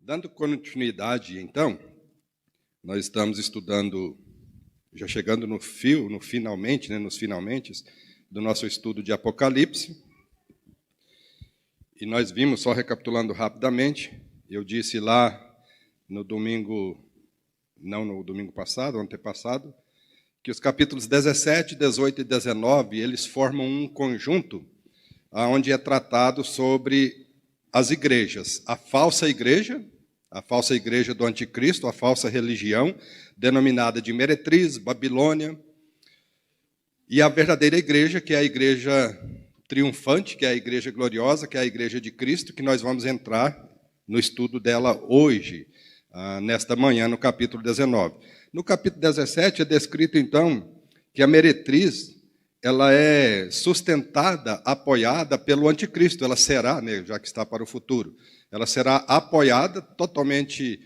Dando continuidade, então, nós estamos estudando, já chegando nos finalmente do nosso estudo de Apocalipse. E nós vimos, só recapitulando rapidamente, eu disse lá no domingo, não no domingo passado, antepassado, que os capítulos 17, 18 e 19, eles formam um conjunto onde é tratado sobre as igrejas, a falsa igreja do anticristo, a falsa religião, denominada de Meretriz, Babilônia, e a verdadeira igreja, que é a igreja triunfante, que é a igreja gloriosa, que é a igreja de Cristo, que nós vamos entrar no estudo dela hoje, nesta manhã, no capítulo 19. No capítulo 17 é descrito, então, que a Meretriz, ela é sustentada, apoiada pelo anticristo. Ela será, né, já que está para o futuro, ela será apoiada, totalmente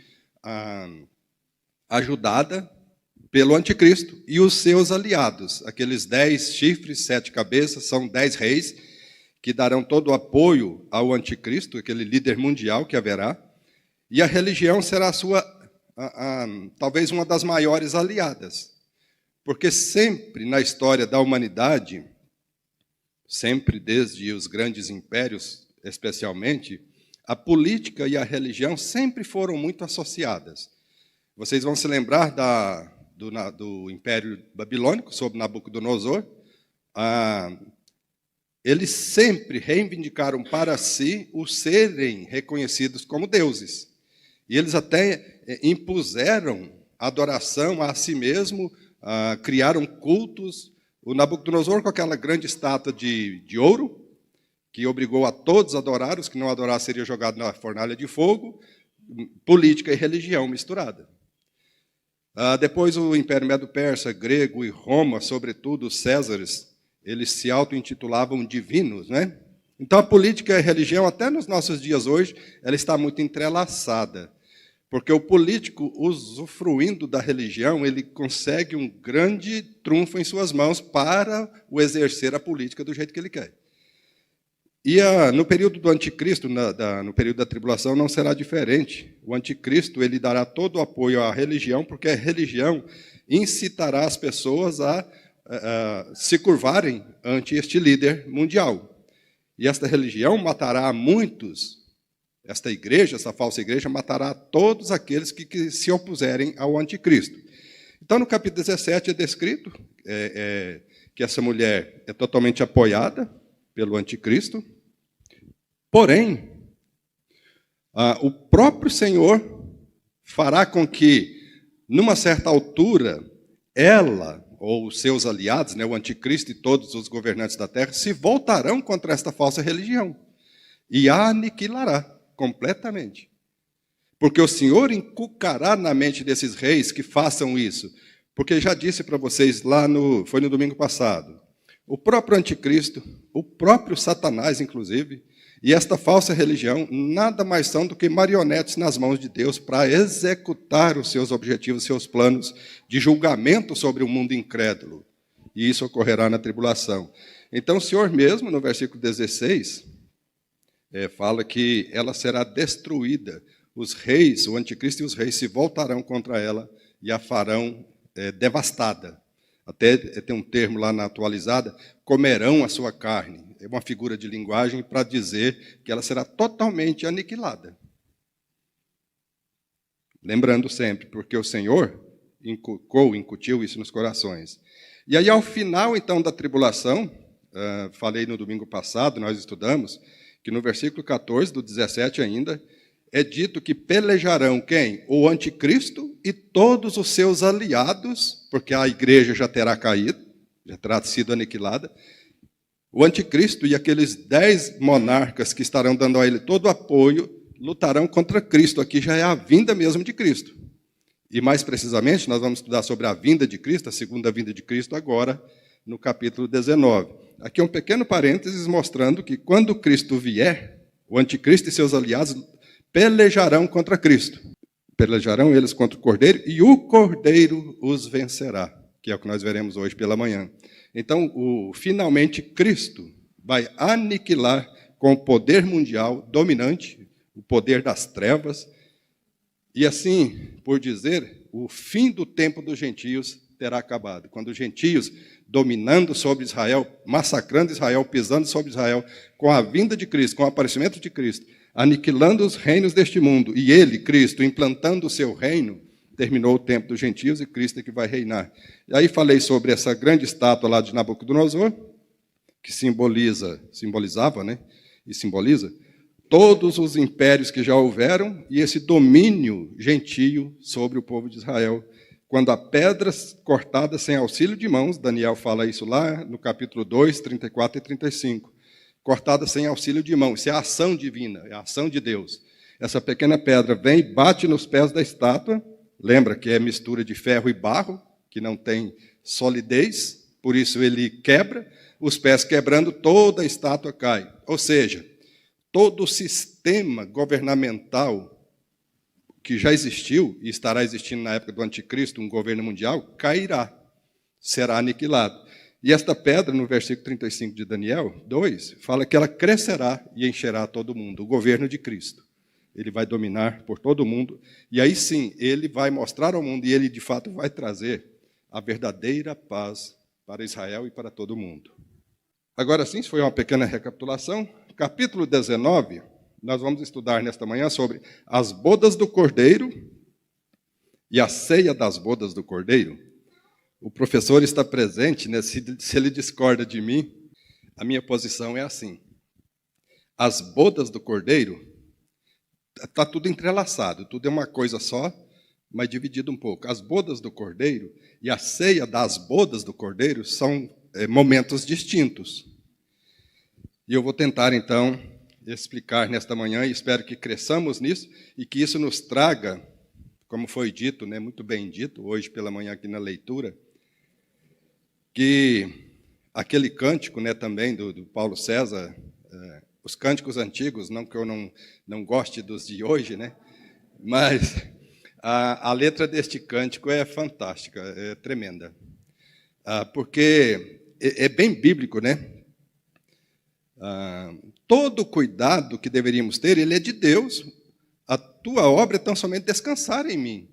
ajudada pelo anticristo e os seus aliados. Aqueles 10 chifres, 7 cabeças, são 10 reis que darão todo o apoio ao anticristo, aquele líder mundial que haverá. E a religião será talvez uma das maiores aliadas. Porque sempre na história da humanidade, sempre desde os grandes impérios, especialmente, a política e a religião sempre foram muito associadas. Vocês vão se lembrar do Império Babilônico, sob Nabucodonosor. Eles sempre reivindicaram para si o serem reconhecidos como deuses. E eles até impuseram adoração a si mesmo, criaram cultos. O Nabucodonosor, com aquela grande estátua de ouro, que obrigou a todos a adorar, os que não adorassem seriam jogados na fornalha de fogo, política e religião misturada. Depois o Império Medo-Persa, grego e Roma, sobretudo os Césares, eles se auto-intitulavam divinos, né? Então a política e a religião, até nos nossos dias hoje, ela está muito entrelaçada. Porque o político, usufruindo da religião, ele consegue um grande trunfo em suas mãos para o exercer a política do jeito que ele quer. E no período do anticristo, no período da tribulação, não será diferente. O anticristo ele dará todo o apoio à religião, porque a religião incitará as pessoas a se curvarem ante este líder mundial. E esta religião matará a muitos. Esta igreja, essa falsa igreja, matará todos aqueles que se opuserem ao anticristo. Então, no capítulo 17 é descrito que essa mulher é totalmente apoiada pelo anticristo. Porém, o próprio Senhor fará com que, numa certa altura, ela ou os seus aliados, né, o anticristo e todos os governantes da terra, se voltarão contra esta falsa religião e a aniquilará completamente. Porque o Senhor inculcará na mente desses reis que façam isso. Porque já disse para vocês foi no domingo passado, o próprio anticristo, o próprio Satanás, inclusive, e esta falsa religião nada mais são do que marionetes nas mãos de Deus para executar os seus objetivos, seus planos de julgamento sobre o mundo incrédulo. E isso ocorrerá na tribulação. Então o Senhor mesmo, no versículo 16, fala que ela será destruída. Os reis, o anticristo e os reis se voltarão contra ela e a farão devastada. Até tem um termo lá na atualizada, comerão a sua carne. É uma figura de linguagem para dizer que ela será totalmente aniquilada. Lembrando sempre, porque o Senhor incutiu isso nos corações. E aí, ao final, então, da tribulação, falei no domingo passado, nós estudamos, que no versículo 14, do 17 ainda, é dito que pelejarão quem? O anticristo e todos os seus aliados, porque a igreja já terá caído, já terá sido aniquilada. O anticristo e aqueles 10 monarcas que estarão dando a ele todo o apoio, lutarão contra Cristo. Aqui já é a vinda mesmo de Cristo. E mais precisamente, nós vamos estudar sobre a vinda de Cristo, a segunda vinda de Cristo, agora, no capítulo 19. Aqui é um pequeno parênteses mostrando que quando Cristo vier, o anticristo e seus aliados pelejarão contra Cristo. Pelejarão eles contra o Cordeiro e o Cordeiro os vencerá, que é o que nós veremos hoje pela manhã. Então, finalmente, Cristo vai aniquilar com o poder mundial dominante, o poder das trevas, E assim, por dizer, o fim do tempo dos gentios terá acabado. Quando os gentios, dominando sobre Israel, massacrando Israel, pisando sobre Israel, com a vinda de Cristo, com o aparecimento de Cristo, aniquilando os reinos deste mundo, e ele, Cristo, implantando o seu reino, terminou o tempo dos gentios e Cristo é que vai reinar. E aí falei sobre essa grande estátua lá de Nabucodonosor, que simbolizava, né? E simboliza todos os impérios que já houveram e esse domínio gentio sobre o povo de Israel. Quando a pedra cortada sem auxílio de mãos, Daniel fala isso lá no capítulo 2, 34 e 35, cortada sem auxílio de mãos, isso é a ação divina, é a ação de Deus. Essa pequena pedra vem e bate nos pés da estátua, lembra que é mistura de ferro e barro, que não tem solidez, por isso ele quebra, os pés quebrando, toda a estátua cai. Ou seja, todo o sistema governamental que já existiu e estará existindo na época do anticristo, um governo mundial, cairá, será aniquilado. E esta pedra, no versículo 35 de Daniel 2, fala que ela crescerá e encherá todo mundo, o governo de Cristo. Ele vai dominar por todo mundo, e aí sim, ele vai mostrar ao mundo, e ele de fato vai trazer a verdadeira paz para Israel e para todo mundo. Agora sim, isso foi uma pequena recapitulação. Capítulo 19, nós vamos estudar nesta manhã sobre as bodas do Cordeiro e a ceia das bodas do Cordeiro. O professor está presente, né? Se ele discorda de mim, a minha posição é assim. As bodas do Cordeiro, está tudo entrelaçado, tudo é uma coisa só, mas dividido um pouco. As bodas do Cordeiro e a ceia das bodas do Cordeiro são momentos distintos. E eu vou tentar, então, explicar nesta manhã, e espero que cresçamos nisso, e que isso nos traga, como foi dito, né, muito bem dito, hoje pela manhã aqui na leitura, que aquele cântico, né, também do Paulo César, os cânticos antigos, não que eu não goste dos de hoje, né, mas a letra deste cântico é fantástica, é tremenda, porque é bem bíblico, né? Todo o cuidado que deveríamos ter, ele é de Deus. A tua obra é tão somente descansar em mim.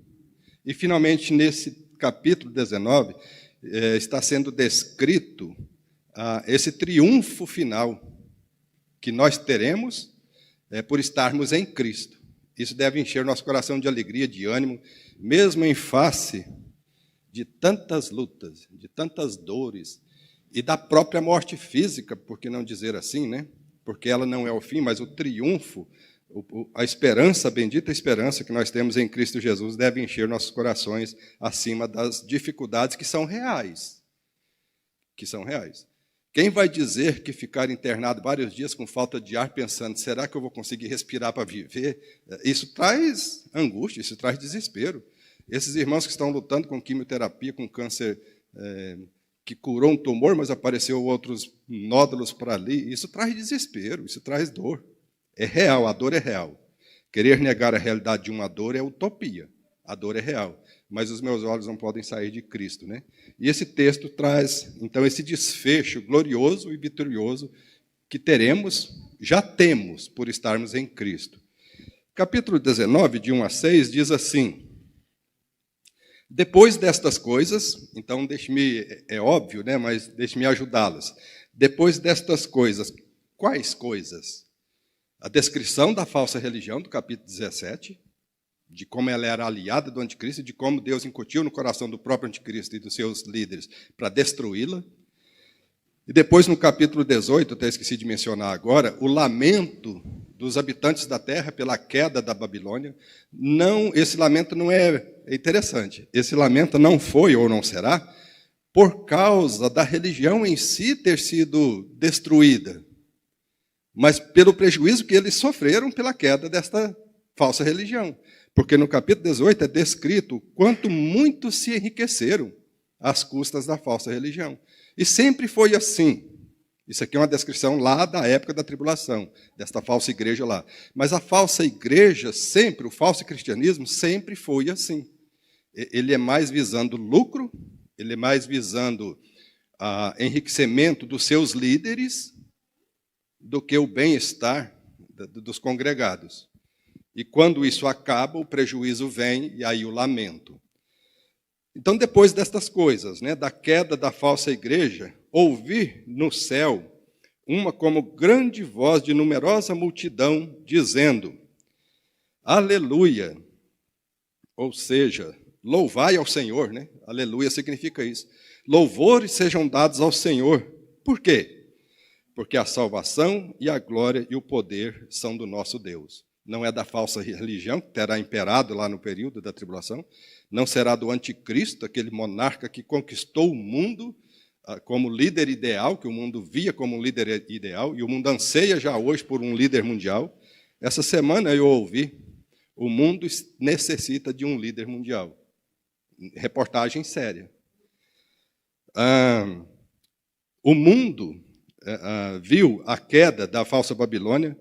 E, finalmente, nesse capítulo 19, está sendo descrito esse triunfo final que nós teremos por estarmos em Cristo. Isso deve encher nosso coração de alegria, de ânimo, mesmo em face de tantas lutas, de tantas dores, e da própria morte física, por que não dizer assim, né? Porque ela não é o fim, mas o triunfo, a esperança, a bendita esperança que nós temos em Cristo Jesus deve encher nossos corações acima das dificuldades que são reais. Que são reais. Quem vai dizer que ficar internado vários dias com falta de ar, pensando, será que eu vou conseguir respirar para viver? Isso traz angústia, isso traz desespero. Esses irmãos que estão lutando com quimioterapia, com câncer que curou um tumor, mas apareceu outros nódulos para ali, isso traz desespero, isso traz dor. É real, a dor é real. Querer negar a realidade de uma dor é utopia. A dor é real, mas os meus olhos não podem sair de Cristo, né? E esse texto traz, então, esse desfecho glorioso e vitorioso que teremos, já temos, por estarmos em Cristo. Capítulo 19, de 1 a 6, diz assim: depois destas coisas, então é óbvio, né, mas deixe-me ajudá-las. Depois destas coisas, quais coisas? A descrição da falsa religião, do capítulo 17, de como ela era aliada do anticristo, de como Deus incutiu no coração do próprio anticristo e dos seus líderes para destruí-la. E depois, no capítulo 18, até esqueci de mencionar agora, o lamento dos habitantes da terra pela queda da Babilônia. Não, esse lamento não é interessante. Esse lamento não foi ou não será por causa da religião em si ter sido destruída, mas pelo prejuízo que eles sofreram pela queda desta falsa religião. Porque no capítulo 18 é descrito quanto muitos se enriqueceram às custas da falsa religião. E sempre foi assim. Isso aqui é uma descrição lá da época da tribulação, desta falsa igreja lá. Mas a falsa igreja sempre, o falso cristianismo sempre foi assim. Ele é mais visando lucro, ele é mais visando enriquecimento dos seus líderes do que o bem-estar dos congregados. E quando isso acaba, o prejuízo vem e aí o lamento. Então, depois destas coisas, né, da queda da falsa igreja, ouvi no céu uma como grande voz de numerosa multidão, dizendo: Aleluia! Ou seja, louvai ao Senhor, né? Aleluia significa isso. Louvores sejam dados ao Senhor. Por quê? Porque a salvação e a glória e o poder são do nosso Deus. Não é da falsa religião, que terá imperado lá no período da tribulação. Não será do anticristo, aquele monarca que conquistou o mundo como líder ideal, que o mundo via como um líder ideal, e o mundo anseia já hoje por um líder mundial. Essa semana eu ouvi, o mundo necessita de um líder mundial. Reportagem séria. O mundo viu a queda da falsa Babilônia.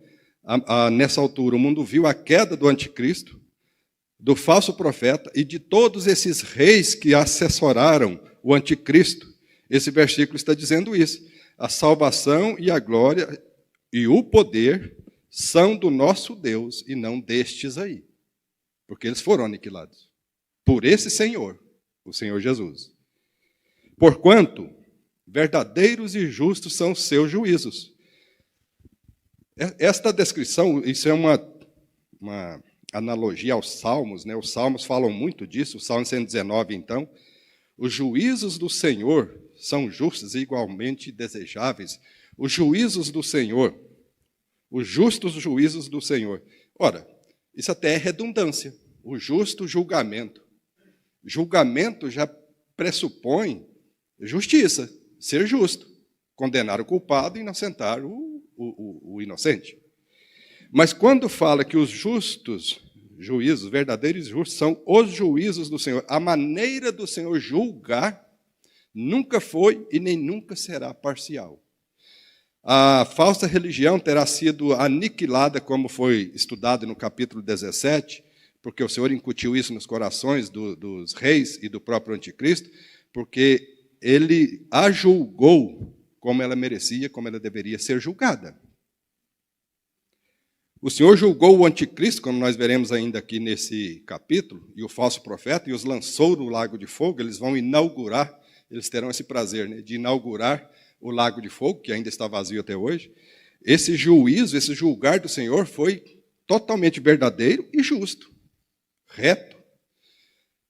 Nessa altura, o mundo viu a queda do anticristo, do falso profeta e de todos esses reis que assessoraram o anticristo. Esse versículo está dizendo isso. A salvação e a glória e o poder são do nosso Deus e não destes aí. Porque eles foram aniquilados por esse Senhor, o Senhor Jesus. Porquanto verdadeiros e justos são os seus juízos. Esta descrição, isso é uma analogia aos Salmos, né? Os Salmos falam muito disso, o Salmo 119, então. Os juízos do Senhor são justos e igualmente desejáveis. Os juízos do Senhor, os justos juízos do Senhor. Ora, isso até é redundância. O justo julgamento. Julgamento já pressupõe justiça, ser justo. Condenar o culpado e inocentar o inocente. Mas quando fala que os justos juízos, verdadeiros e justos, são os juízos do Senhor, a maneira do Senhor julgar nunca foi e nem nunca será parcial. A falsa religião terá sido aniquilada, como foi estudado no capítulo 17, porque o Senhor incutiu isso nos corações dos reis e do próprio anticristo, porque ele a julgou como ela merecia, como ela deveria ser julgada. O Senhor julgou o anticristo, como nós veremos ainda aqui nesse capítulo, e o falso profeta, e os lançou no lago de fogo. Eles vão inaugurar, eles terão esse prazer, né, de inaugurar o lago de fogo, que ainda está vazio até hoje. Esse juízo, esse julgar do Senhor foi totalmente verdadeiro e justo, reto.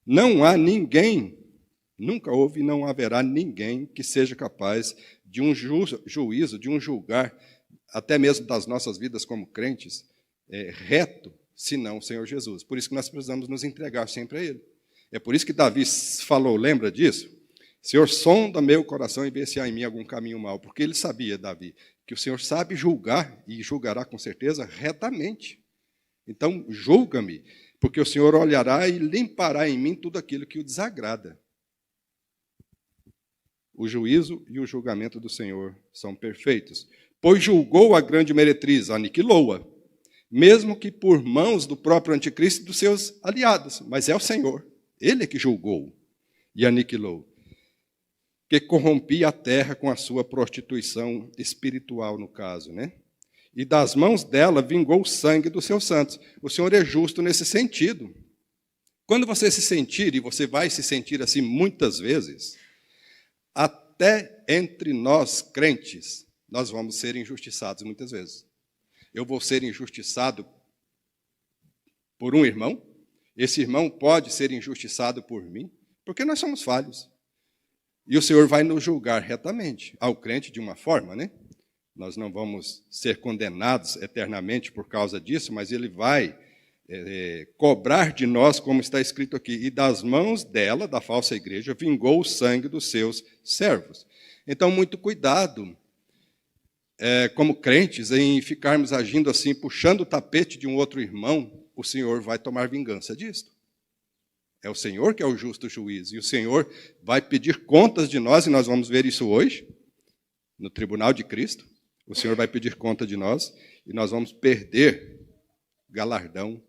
Não há ninguém, nunca houve e não haverá ninguém que seja capaz de um juízo, de um julgar, até mesmo das nossas vidas como crentes, reto, senão o Senhor Jesus. Por isso que nós precisamos nos entregar sempre a Ele. É por isso que Davi falou, lembra disso? Senhor, sonda meu coração e vê se há em mim algum caminho mau. Porque ele sabia, Davi, que o Senhor sabe julgar, e julgará com certeza retamente. Então, julga-me, porque o Senhor olhará e limpará em mim tudo aquilo que o desagrada. O juízo e o julgamento do Senhor são perfeitos. Pois julgou a grande meretriz, aniquilou-a, mesmo que por mãos do próprio anticristo e dos seus aliados. Mas é o Senhor, Ele é que julgou e aniquilou, que corrompia a terra com a sua prostituição espiritual, no caso, né? E das mãos dela vingou o sangue dos seus santos. O Senhor é justo nesse sentido. Quando você se sentir, e você vai se sentir assim muitas vezes, até entre nós crentes, nós vamos ser injustiçados muitas vezes. Eu vou ser injustiçado por um irmão, esse irmão pode ser injustiçado por mim, porque nós somos falhos. E o Senhor vai nos julgar retamente, ao crente de uma forma, né? Nós não vamos ser condenados eternamente por causa disso, mas Ele vai cobrar de nós, como está escrito aqui, e das mãos dela, da falsa igreja, vingou o sangue dos seus servos. Então, muito cuidado, como crentes, em ficarmos agindo assim, puxando o tapete de um outro irmão. O Senhor vai tomar vingança disto. É o Senhor que é o justo juiz, e o Senhor vai pedir contas de nós, e nós vamos ver isso hoje, no tribunal de Cristo. O Senhor vai pedir conta de nós, e nós vamos perder galardão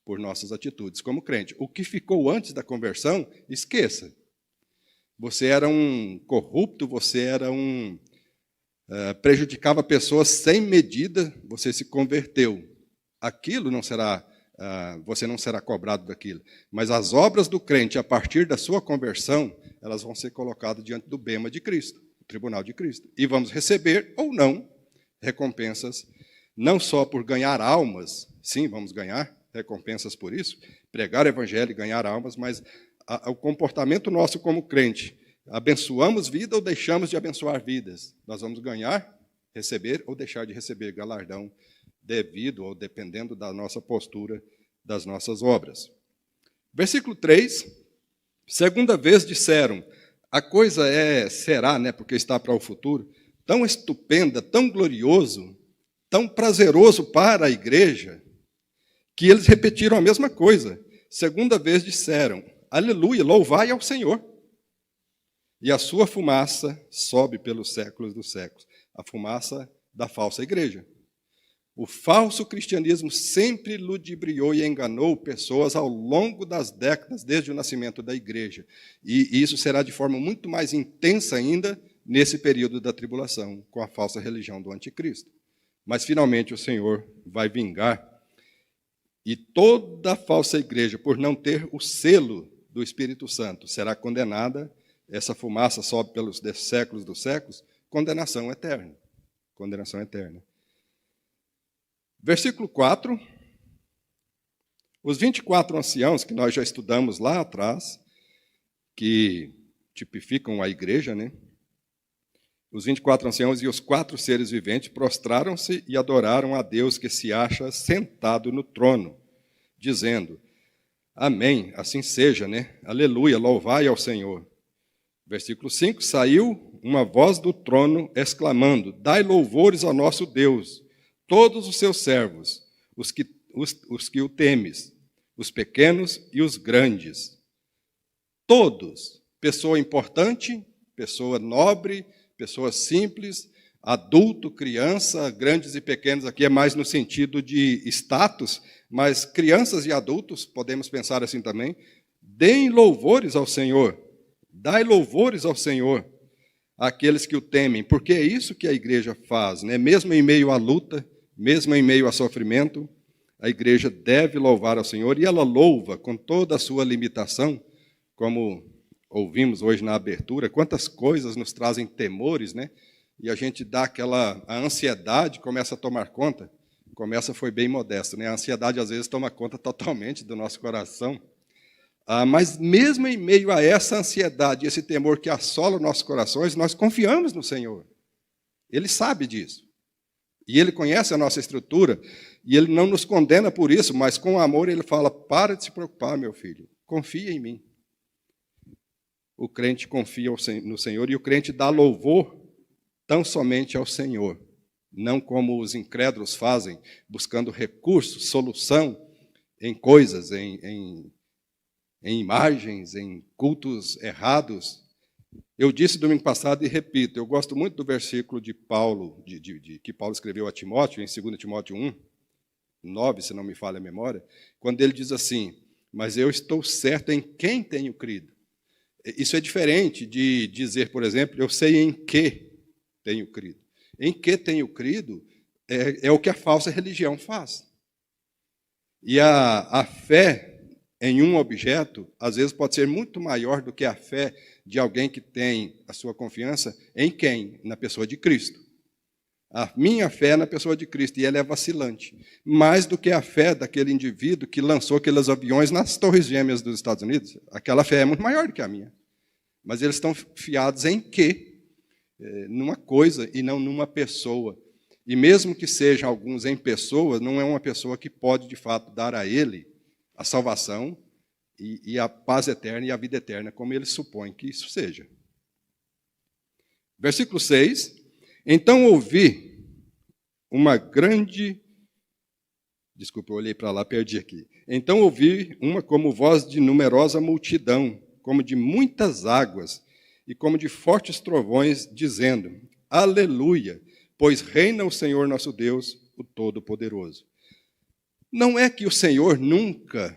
por nossas atitudes como crente. O que ficou antes da conversão, esqueça. Você era um corrupto, você era prejudicava pessoas sem medida, você se converteu. Aquilo não será você não será cobrado daquilo. Mas as obras do crente, a partir da sua conversão, elas vão ser colocadas diante do bema de Cristo, o tribunal de Cristo. E vamos receber, ou não, recompensas, não só por ganhar almas, sim, vamos ganhar recompensas por isso, pregar o evangelho e ganhar almas, mas o comportamento nosso como crente, abençoamos vida ou deixamos de abençoar vidas? Nós vamos ganhar, receber ou deixar de receber galardão devido ou dependendo da nossa postura, das nossas obras. Versículo 3, segunda vez disseram, a coisa será, né, porque está para o futuro, tão estupenda, tão glorioso, tão prazeroso para a igreja, que eles repetiram a mesma coisa. Segunda vez disseram, aleluia, louvai ao Senhor. E a sua fumaça sobe pelos séculos dos séculos. A fumaça da falsa igreja. O falso cristianismo sempre ludibriou e enganou pessoas ao longo das décadas, desde o nascimento da igreja. E isso será de forma muito mais intensa ainda nesse período da tribulação, com a falsa religião do anticristo. Mas, finalmente, o Senhor vai vingar. E toda a falsa igreja, por não ter o selo do Espírito Santo, será condenada. Essa fumaça sobe pelos séculos dos séculos, condenação eterna. Condenação eterna. Versículo 4. Os 24 anciãos, que nós já estudamos lá atrás, que tipificam a igreja, né? Os 24 anciãos e os 4 seres viventes prostraram-se e adoraram a Deus que se acha sentado no trono, dizendo, amém, assim seja, né? Aleluia, louvai ao Senhor. Versículo 5, saiu uma voz do trono exclamando, dai louvores ao nosso Deus, todos os seus servos, os que o temes, os pequenos e os grandes. Todos, pessoa importante, pessoa nobre, pessoa simples, adulto, criança, grandes e pequenos, aqui é mais no sentido de status, mas crianças e adultos, podemos pensar assim também, deem louvores ao Senhor, dai louvores ao Senhor, àqueles que o temem, porque é isso que a igreja faz, né? Mesmo em meio à luta, mesmo em meio a sofrimento, a igreja deve louvar ao Senhor, e ela louva com toda a sua limitação, como ouvimos hoje na abertura, quantas coisas nos trazem temores, né? E a gente dá a ansiedade começa a tomar conta, foi bem modesto, né? A ansiedade às vezes toma conta totalmente do nosso coração, mas mesmo em meio a essa ansiedade, esse temor que assola os nossos corações, nós confiamos no Senhor. Ele sabe disso. E Ele conhece a nossa estrutura, e Ele não nos condena por isso, mas com amor Ele fala, para de se preocupar, meu filho, confia em mim. O crente confia no Senhor, e o crente dá louvor tão somente ao Senhor, não como os incrédulos fazem, buscando recursos, solução em coisas, em imagens, em cultos errados. Eu disse domingo passado e repito, eu gosto muito do versículo de Paulo, que Paulo escreveu a Timóteo, em 2 Timóteo 1, 9, se não me falha a memória, quando ele diz assim, mas eu estou certo em quem tenho crido. Isso é diferente de dizer, por exemplo, eu sei em que tenho crido. Em que tenho crido é o que a falsa religião faz. E a fé em um objeto, às vezes, pode ser muito maior do que a fé de alguém que tem a sua confiança em quem? Na pessoa de Cristo. A minha fé é na pessoa de Cristo, e ela é vacilante. Mais do que a fé daquele indivíduo que lançou aqueles aviões nas Torres Gêmeas dos Estados Unidos. Aquela fé é muito maior do que a minha. Mas eles estão fiados em quê? Numa coisa e não numa pessoa. E mesmo que sejam alguns em pessoas, não é uma pessoa que pode, de fato, dar a ele a salvação e a paz eterna e a vida eterna, como eles supõem que isso seja. Versículo 6. Então ouvi uma grande... Desculpa, eu olhei para lá, perdi aqui. Então ouvi uma como voz de numerosa multidão, como de muitas águas, e como de fortes trovões, dizendo, aleluia, pois reina o Senhor nosso Deus, o Todo-Poderoso. Não é que o Senhor nunca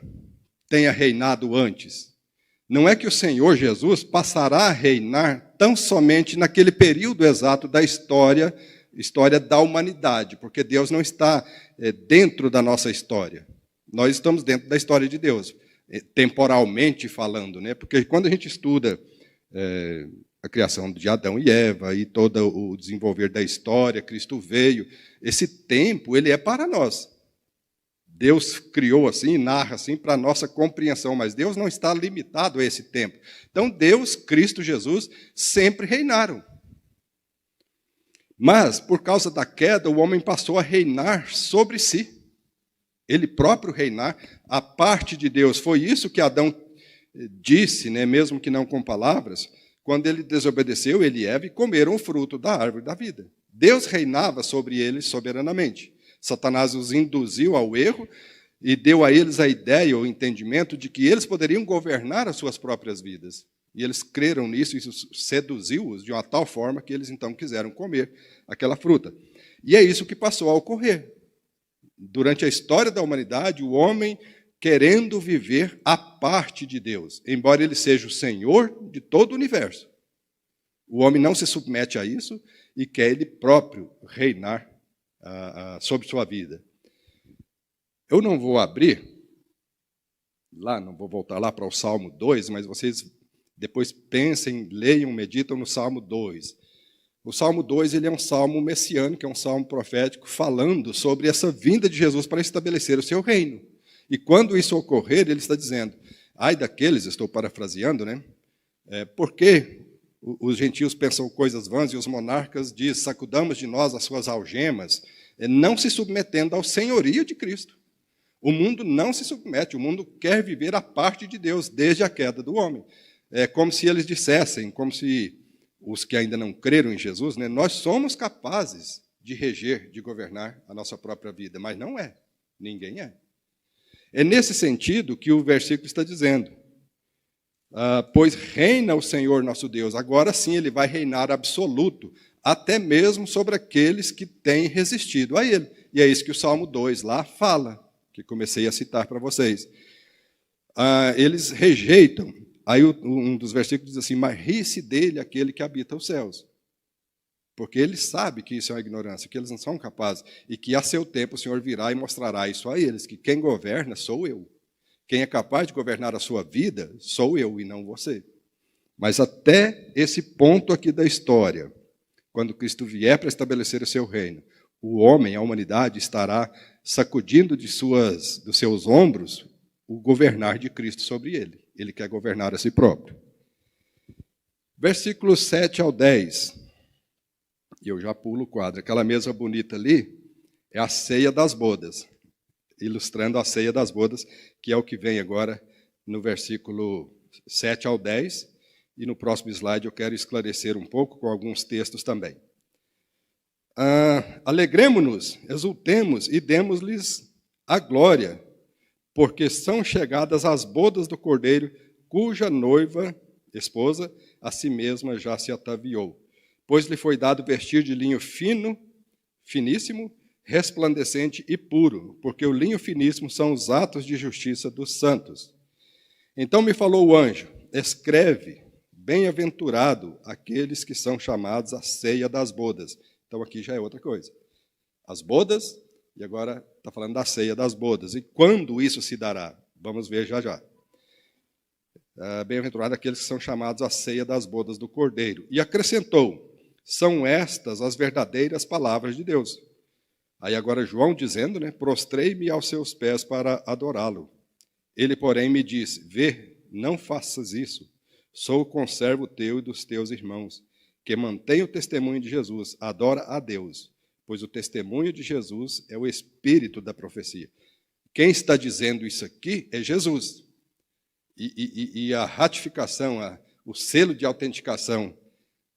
tenha reinado antes. Não é que o Senhor Jesus passará a reinar tão somente naquele período exato da história da humanidade, porque Deus não está dentro da nossa história. nós estamos dentro da história de Deus, temporalmente falando, né? Porque quando a gente estuda a criação de Adão e Eva e todo o desenvolver da história, Cristo veio, esse tempo ele é para nós. Deus criou assim, narra assim para a nossa compreensão, mas Deus não está limitado a esse tempo. Então Deus, Cristo Jesus, sempre reinaram. Mas, por causa da queda, o homem passou a reinar sobre si. Ele próprio reinar, a parte de Deus. Foi isso que Adão disse, né, mesmo que não com palavras, quando ele desobedeceu, ele e Eva, e comeram o fruto da árvore da vida. Deus reinava sobre eles soberanamente. Satanás os induziu ao erro e deu a eles a ideia, o entendimento de que eles poderiam governar as suas próprias vidas. E eles creram nisso, e isso seduziu-os de uma tal forma que eles então quiseram comer aquela fruta. E é isso que passou a ocorrer. Durante a história da humanidade, o homem querendo viver à parte de Deus, embora ele seja o Senhor de todo o universo. O homem não se submete a isso e quer ele próprio reinar sobre sua vida. Eu não vou abrir lá, não vou voltar lá para o Salmo 2, mas vocês depois pensem, leiam, meditam no Salmo 2. O Salmo 2 ele é um salmo messiânico, é um salmo profético, falando sobre essa vinda de Jesus para estabelecer o seu reino. E quando isso ocorrer, ele está dizendo, ai daqueles, estou parafraseando, né? Porque os gentios pensam coisas vãs e os monarcas dizem, sacudamos de nós as suas algemas, não se submetendo ao senhorio de Cristo. O mundo não se submete, o mundo quer viver a parte de Deus desde a queda do homem. É como se eles dissessem, como se os que ainda não creram em Jesus, né, nós somos capazes de reger, de governar a nossa própria vida, mas não é, ninguém é. É nesse sentido que o versículo está dizendo, pois reina o Senhor nosso Deus, agora sim ele vai reinar absoluto, até mesmo sobre aqueles que têm resistido a ele. E é isso que o Salmo 2 lá fala, que comecei a citar para vocês. Eles rejeitam. Aí um dos versículos diz assim, mas ri-se dele aquele que habita os céus. Porque ele sabe que isso é uma ignorância, que eles não são capazes, e que a seu tempo o Senhor virá e mostrará isso a eles, que quem governa sou eu. Quem é capaz de governar a sua vida sou eu e não você. Mas até esse ponto aqui da história, quando Cristo vier para estabelecer o seu reino, o homem, a humanidade, estará sacudindo dos seus ombros o governar de Cristo sobre ele. Ele quer governar a si próprio. Versículos 7 ao 10. E eu já pulo o quadro. Aquela mesa bonita ali é a ceia das bodas, ilustrando a ceia das bodas, que é o que vem agora no versículo 7 ao 10. E no próximo slide eu quero esclarecer um pouco com alguns textos também. Alegremo-nos, exultemos e demos-lhes a glória, porque são chegadas as bodas do Cordeiro, cuja noiva, esposa, a si mesma já se ataviou. Pois lhe foi dado vestir de linho fino, finíssimo, resplandecente e puro, porque o linho finíssimo são os atos de justiça dos santos. Então me falou o anjo, escreve, bem-aventurado aqueles que são chamados à ceia das bodas. Então aqui já é outra coisa. As bodas, e agora está falando da ceia das bodas. E quando isso se dará? Vamos ver já já. Bem-aventurado aqueles que são chamados à ceia das bodas do Cordeiro. E acrescentou, são estas as verdadeiras palavras de Deus. Aí agora João dizendo, né, prostrei-me aos seus pés para adorá-lo. Ele, porém, me disse, vê, não faças isso. Sou o conservo teu e dos teus irmãos, que mantém o testemunho de Jesus, adora a Deus, pois o testemunho de Jesus é o espírito da profecia. Quem está dizendo isso aqui é Jesus. E a ratificação, o selo de autenticação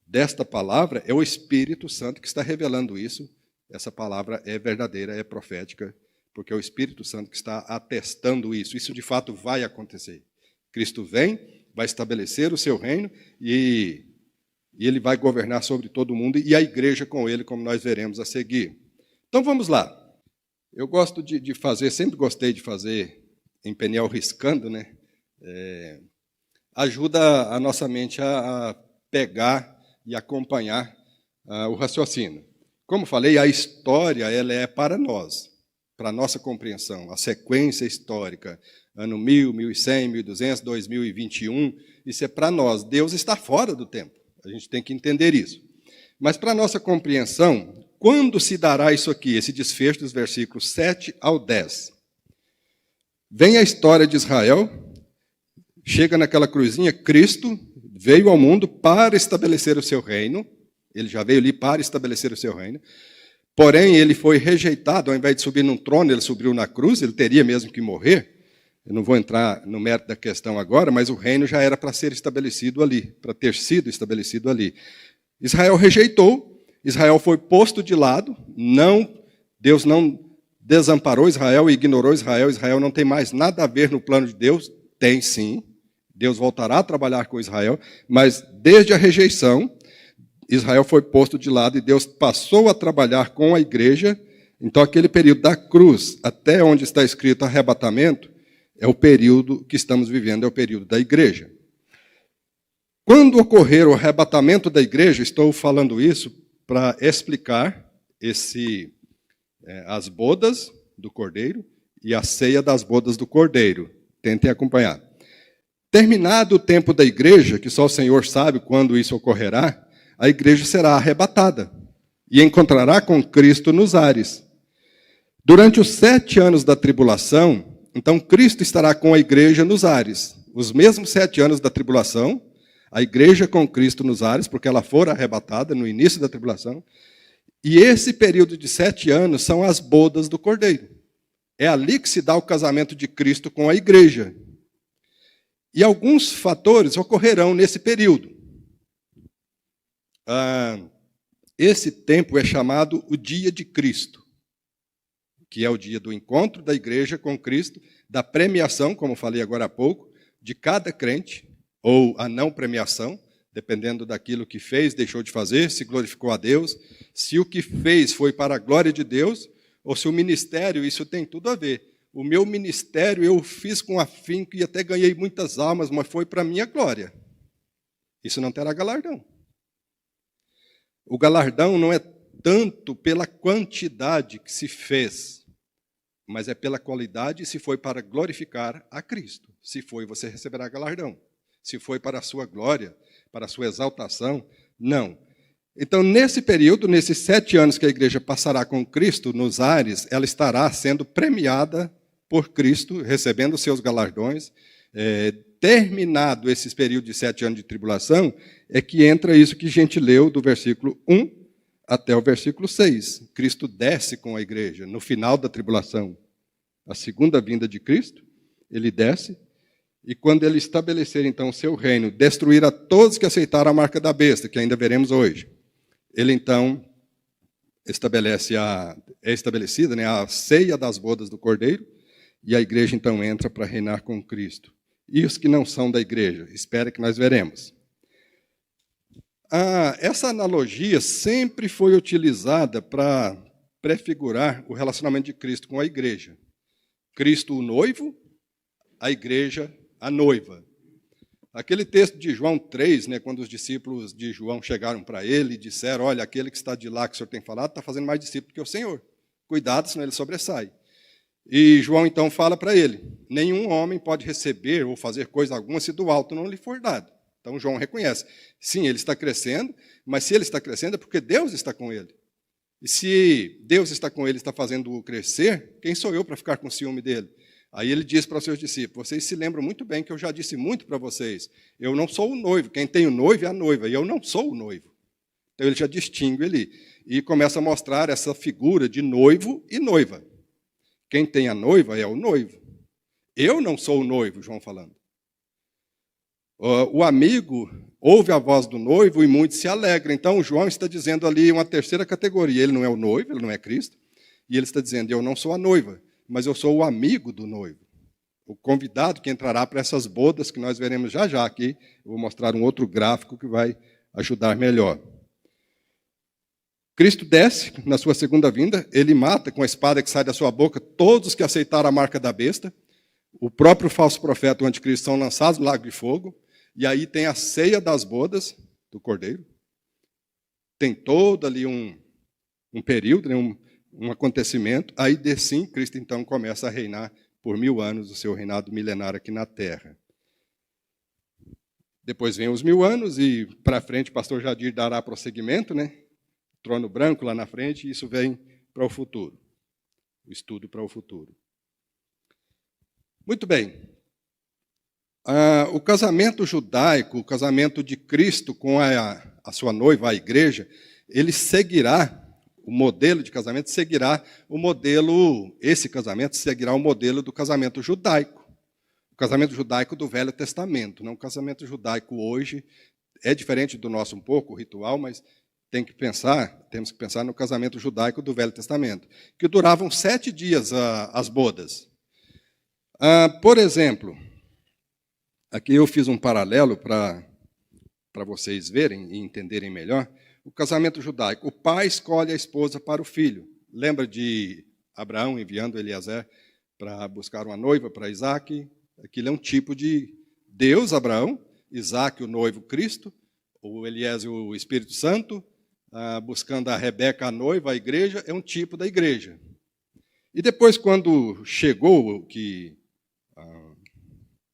desta palavra é o Espírito Santo que está revelando isso. Essa palavra é verdadeira, é profética, porque é o Espírito Santo que está atestando isso. Isso de fato vai acontecer. Cristo vem, vai estabelecer o seu reino e ele vai governar sobre todo mundo e a igreja com ele, como nós veremos a seguir. Então vamos lá. Eu gosto de fazer, sempre gostei de fazer em peniel riscando, né? Ajuda a nossa mente a pegar e acompanhar o raciocínio. Como falei, a história ela é para nós. para a nossa compreensão, a sequência histórica, ano 1000, 1100, 1200, 2021, isso é para nós. Deus está fora do tempo. A gente tem que entender isso. Mas para a nossa compreensão, quando se dará isso aqui, esse desfecho dos versículos 7 ao 10? Vem a história de Israel, chega naquela cruzinha, Cristo veio ao mundo para estabelecer o seu reino, ele já veio ali para estabelecer o seu reino, porém ele foi rejeitado, ao invés de subir num trono, ele subiu na cruz, ele teria mesmo que morrer. Eu não vou entrar no mérito da questão agora, mas o reino já era para ser estabelecido ali, para ter sido estabelecido ali. Israel rejeitou, Israel foi posto de lado, Deus não desamparou Israel e ignorou Israel, Israel não tem mais nada a ver no plano de Deus, tem sim, Deus voltará a trabalhar com Israel, mas desde a rejeição, Israel foi posto de lado e Deus passou a trabalhar com a igreja. Então aquele período da cruz, até onde está escrito arrebatamento, é o período que estamos vivendo, é o período da igreja. Quando ocorrer o arrebatamento da igreja, estou falando isso para explicar as bodas do Cordeiro e a ceia das bodas do Cordeiro. Tentem acompanhar. Terminado o tempo da igreja, que só o Senhor sabe quando isso ocorrerá, a igreja será arrebatada e encontrará com Cristo nos ares. Durante os 7 anos da tribulação, então Cristo estará com a igreja nos ares. Os mesmos 7 anos da tribulação, a igreja com Cristo nos ares, porque ela fora arrebatada no início da tribulação. E esse período de 7 anos são as bodas do Cordeiro. É ali que se dá o casamento de Cristo com a igreja. E alguns fatores ocorrerão nesse período. Esse tempo é chamado o dia de Cristo, que é o dia do encontro da igreja com Cristo, da premiação, como falei agora há pouco, de cada crente, ou a não premiação, dependendo daquilo que fez, deixou de fazer, se glorificou a Deus, se o que fez foi para a glória de Deus, ou se o ministério, isso tem tudo a ver. O meu ministério eu fiz com afinco e até ganhei muitas almas, mas foi para a minha glória. Isso não terá galardão. O galardão não é tanto pela quantidade que se fez, mas é pela qualidade, se foi para glorificar a Cristo. Se foi, você receberá galardão. Se foi para a sua glória, para a sua exaltação, não. Então, nesse período, nesses 7 anos que a igreja passará com Cristo nos ares, ela estará sendo premiada por Cristo, recebendo seus galardões. Terminado esse período de 7 anos de tribulação, é que entra isso que a gente leu do versículo 1 até o versículo 6. Cristo desce com a igreja no final da tribulação. A segunda vinda de Cristo, ele desce, e quando ele estabelecer então o seu reino, destruir a todos que aceitaram a marca da besta, que ainda veremos hoje, ele então é estabelecida, né, a ceia das bodas do Cordeiro, e a igreja então entra para reinar com Cristo. E os que não são da igreja, espera que nós veremos. Essa analogia sempre foi utilizada para prefigurar o relacionamento de Cristo com a igreja. Cristo, o noivo, a igreja, a noiva. Aquele texto de João 3, né, quando os discípulos de João chegaram para ele e disseram, olha, aquele que está de lá que o Senhor tem falado está fazendo mais discípulo que o Senhor. Cuidado, senão ele sobressai. E João então fala para ele, nenhum homem pode receber ou fazer coisa alguma se do alto não lhe for dado. Então João reconhece, sim, ele está crescendo, mas se ele está crescendo é porque Deus está com ele. E se Deus está com ele, está fazendo-o crescer, quem sou eu para ficar com ciúme dele? Aí ele diz para os seus discípulos, vocês se lembram muito bem que eu já disse muito para vocês, eu não sou o noivo, quem tem o noivo é a noiva, e eu não sou o noivo. Então ele já distingue ali, e começa a mostrar essa figura de noivo e noiva. Quem tem a noiva é o noivo. Eu não sou o noivo, João falando. O amigo ouve a voz do noivo e muitos se alegram. Então, João está dizendo ali uma terceira categoria. Ele não é o noivo, ele não é Cristo. E ele está dizendo, eu não sou a noiva, mas eu sou o amigo do noivo. O convidado que entrará para essas bodas que nós veremos já já aqui. Eu vou mostrar um outro gráfico que vai ajudar melhor. Cristo desce na sua segunda vinda, ele mata com a espada que sai da sua boca todos que aceitaram a marca da besta. O próprio falso profeta, o anticristo, são lançados no lago de fogo. E aí tem a ceia das bodas do Cordeiro. Tem todo ali um período, né, um acontecimento, aí de sim, Cristo então começa a reinar por 1000 anos, o seu reinado milenar aqui na Terra. Depois vem os 1000 anos e para frente o pastor Jadir dará prosseguimento, né? Trono branco lá na frente, e isso vem para o futuro. O estudo para o futuro. Muito bem. O casamento judaico, o casamento de Cristo com a sua noiva, a igreja, ele seguirá, o modelo de casamento seguirá o modelo, esse casamento seguirá o modelo do casamento judaico. O casamento judaico do Velho Testamento, não o casamento judaico hoje, é diferente do nosso um pouco, o ritual, mas temos que pensar no casamento judaico do Velho Testamento, que duravam 7 dias as bodas. Por exemplo, aqui eu fiz um paralelo para vocês verem e entenderem melhor. O casamento judaico, o pai escolhe a esposa para o filho. Lembra de Abraão enviando Eliezer para buscar uma noiva para Isaac? Aquilo é um tipo de Deus, Abraão, Isaac, o noivo Cristo, o Eliezer, o Espírito Santo, buscando a Rebeca, a noiva, a igreja, é um tipo da igreja. E depois, quando chegou que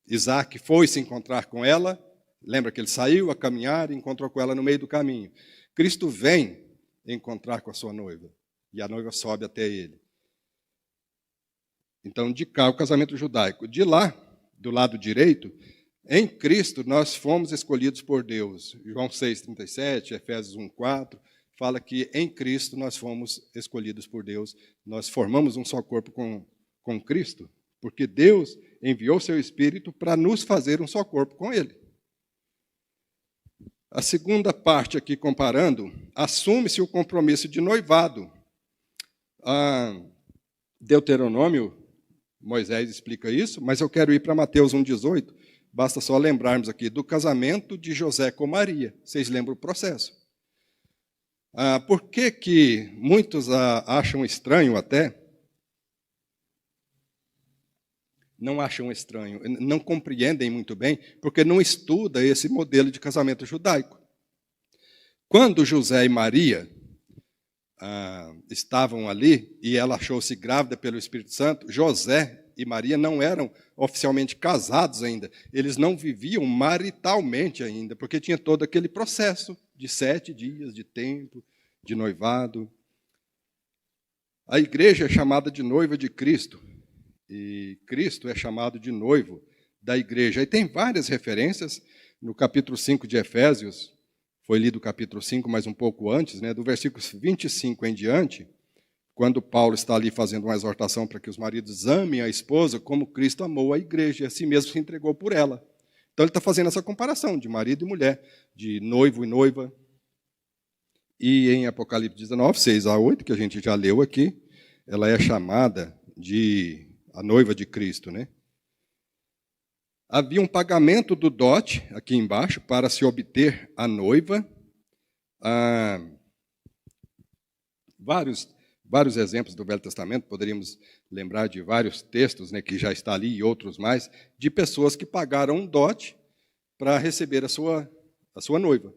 Isaac foi se encontrar com ela, lembra que ele saiu a caminhar e encontrou com ela no meio do caminho. Cristo vem encontrar com a sua noiva, e a noiva sobe até ele. Então, de cá, o casamento judaico. De lá, do lado direito, em Cristo nós fomos escolhidos por Deus. João 6,37, Efésios 1,4, fala que em Cristo nós fomos escolhidos por Deus. Nós formamos um só corpo com Cristo, porque Deus enviou seu Espírito para nos fazer um só corpo com Ele. A segunda parte aqui, comparando, assume-se o compromisso de noivado. Deuteronômio, Moisés explica isso, mas eu quero ir para Mateus 1,18. Basta só lembrarmos aqui do casamento de José com Maria. Vocês lembram o processo? Por que muitos acham estranho até? Não acham estranho, não compreendem muito bem, porque não estuda esse modelo de casamento judaico. Quando José e Maria estavam ali, e ela achou-se grávida pelo Espírito Santo, José e Maria não eram oficialmente casados ainda, eles não viviam maritalmente ainda, porque tinha todo aquele processo de 7 dias de tempo, de noivado. A igreja é chamada de noiva de Cristo, e Cristo é chamado de noivo da igreja. E tem várias referências no capítulo 5 de Efésios, foi lido o capítulo 5, mas um pouco antes, né, do versículo 25 em diante, quando Paulo está ali fazendo uma exortação para que os maridos amem a esposa como Cristo amou a igreja e a si mesmo se entregou por ela. Então ele está fazendo essa comparação de marido e mulher, de noivo e noiva. E em Apocalipse 19, 6-8, que a gente já leu aqui, ela é chamada de a noiva de Cristo, né? Havia um pagamento do dote, aqui embaixo, para se obter a noiva. Vários exemplos do Velho Testamento, poderíamos lembrar de vários textos, né, que já está ali e outros mais, de pessoas que pagaram um dote para receber a sua noiva.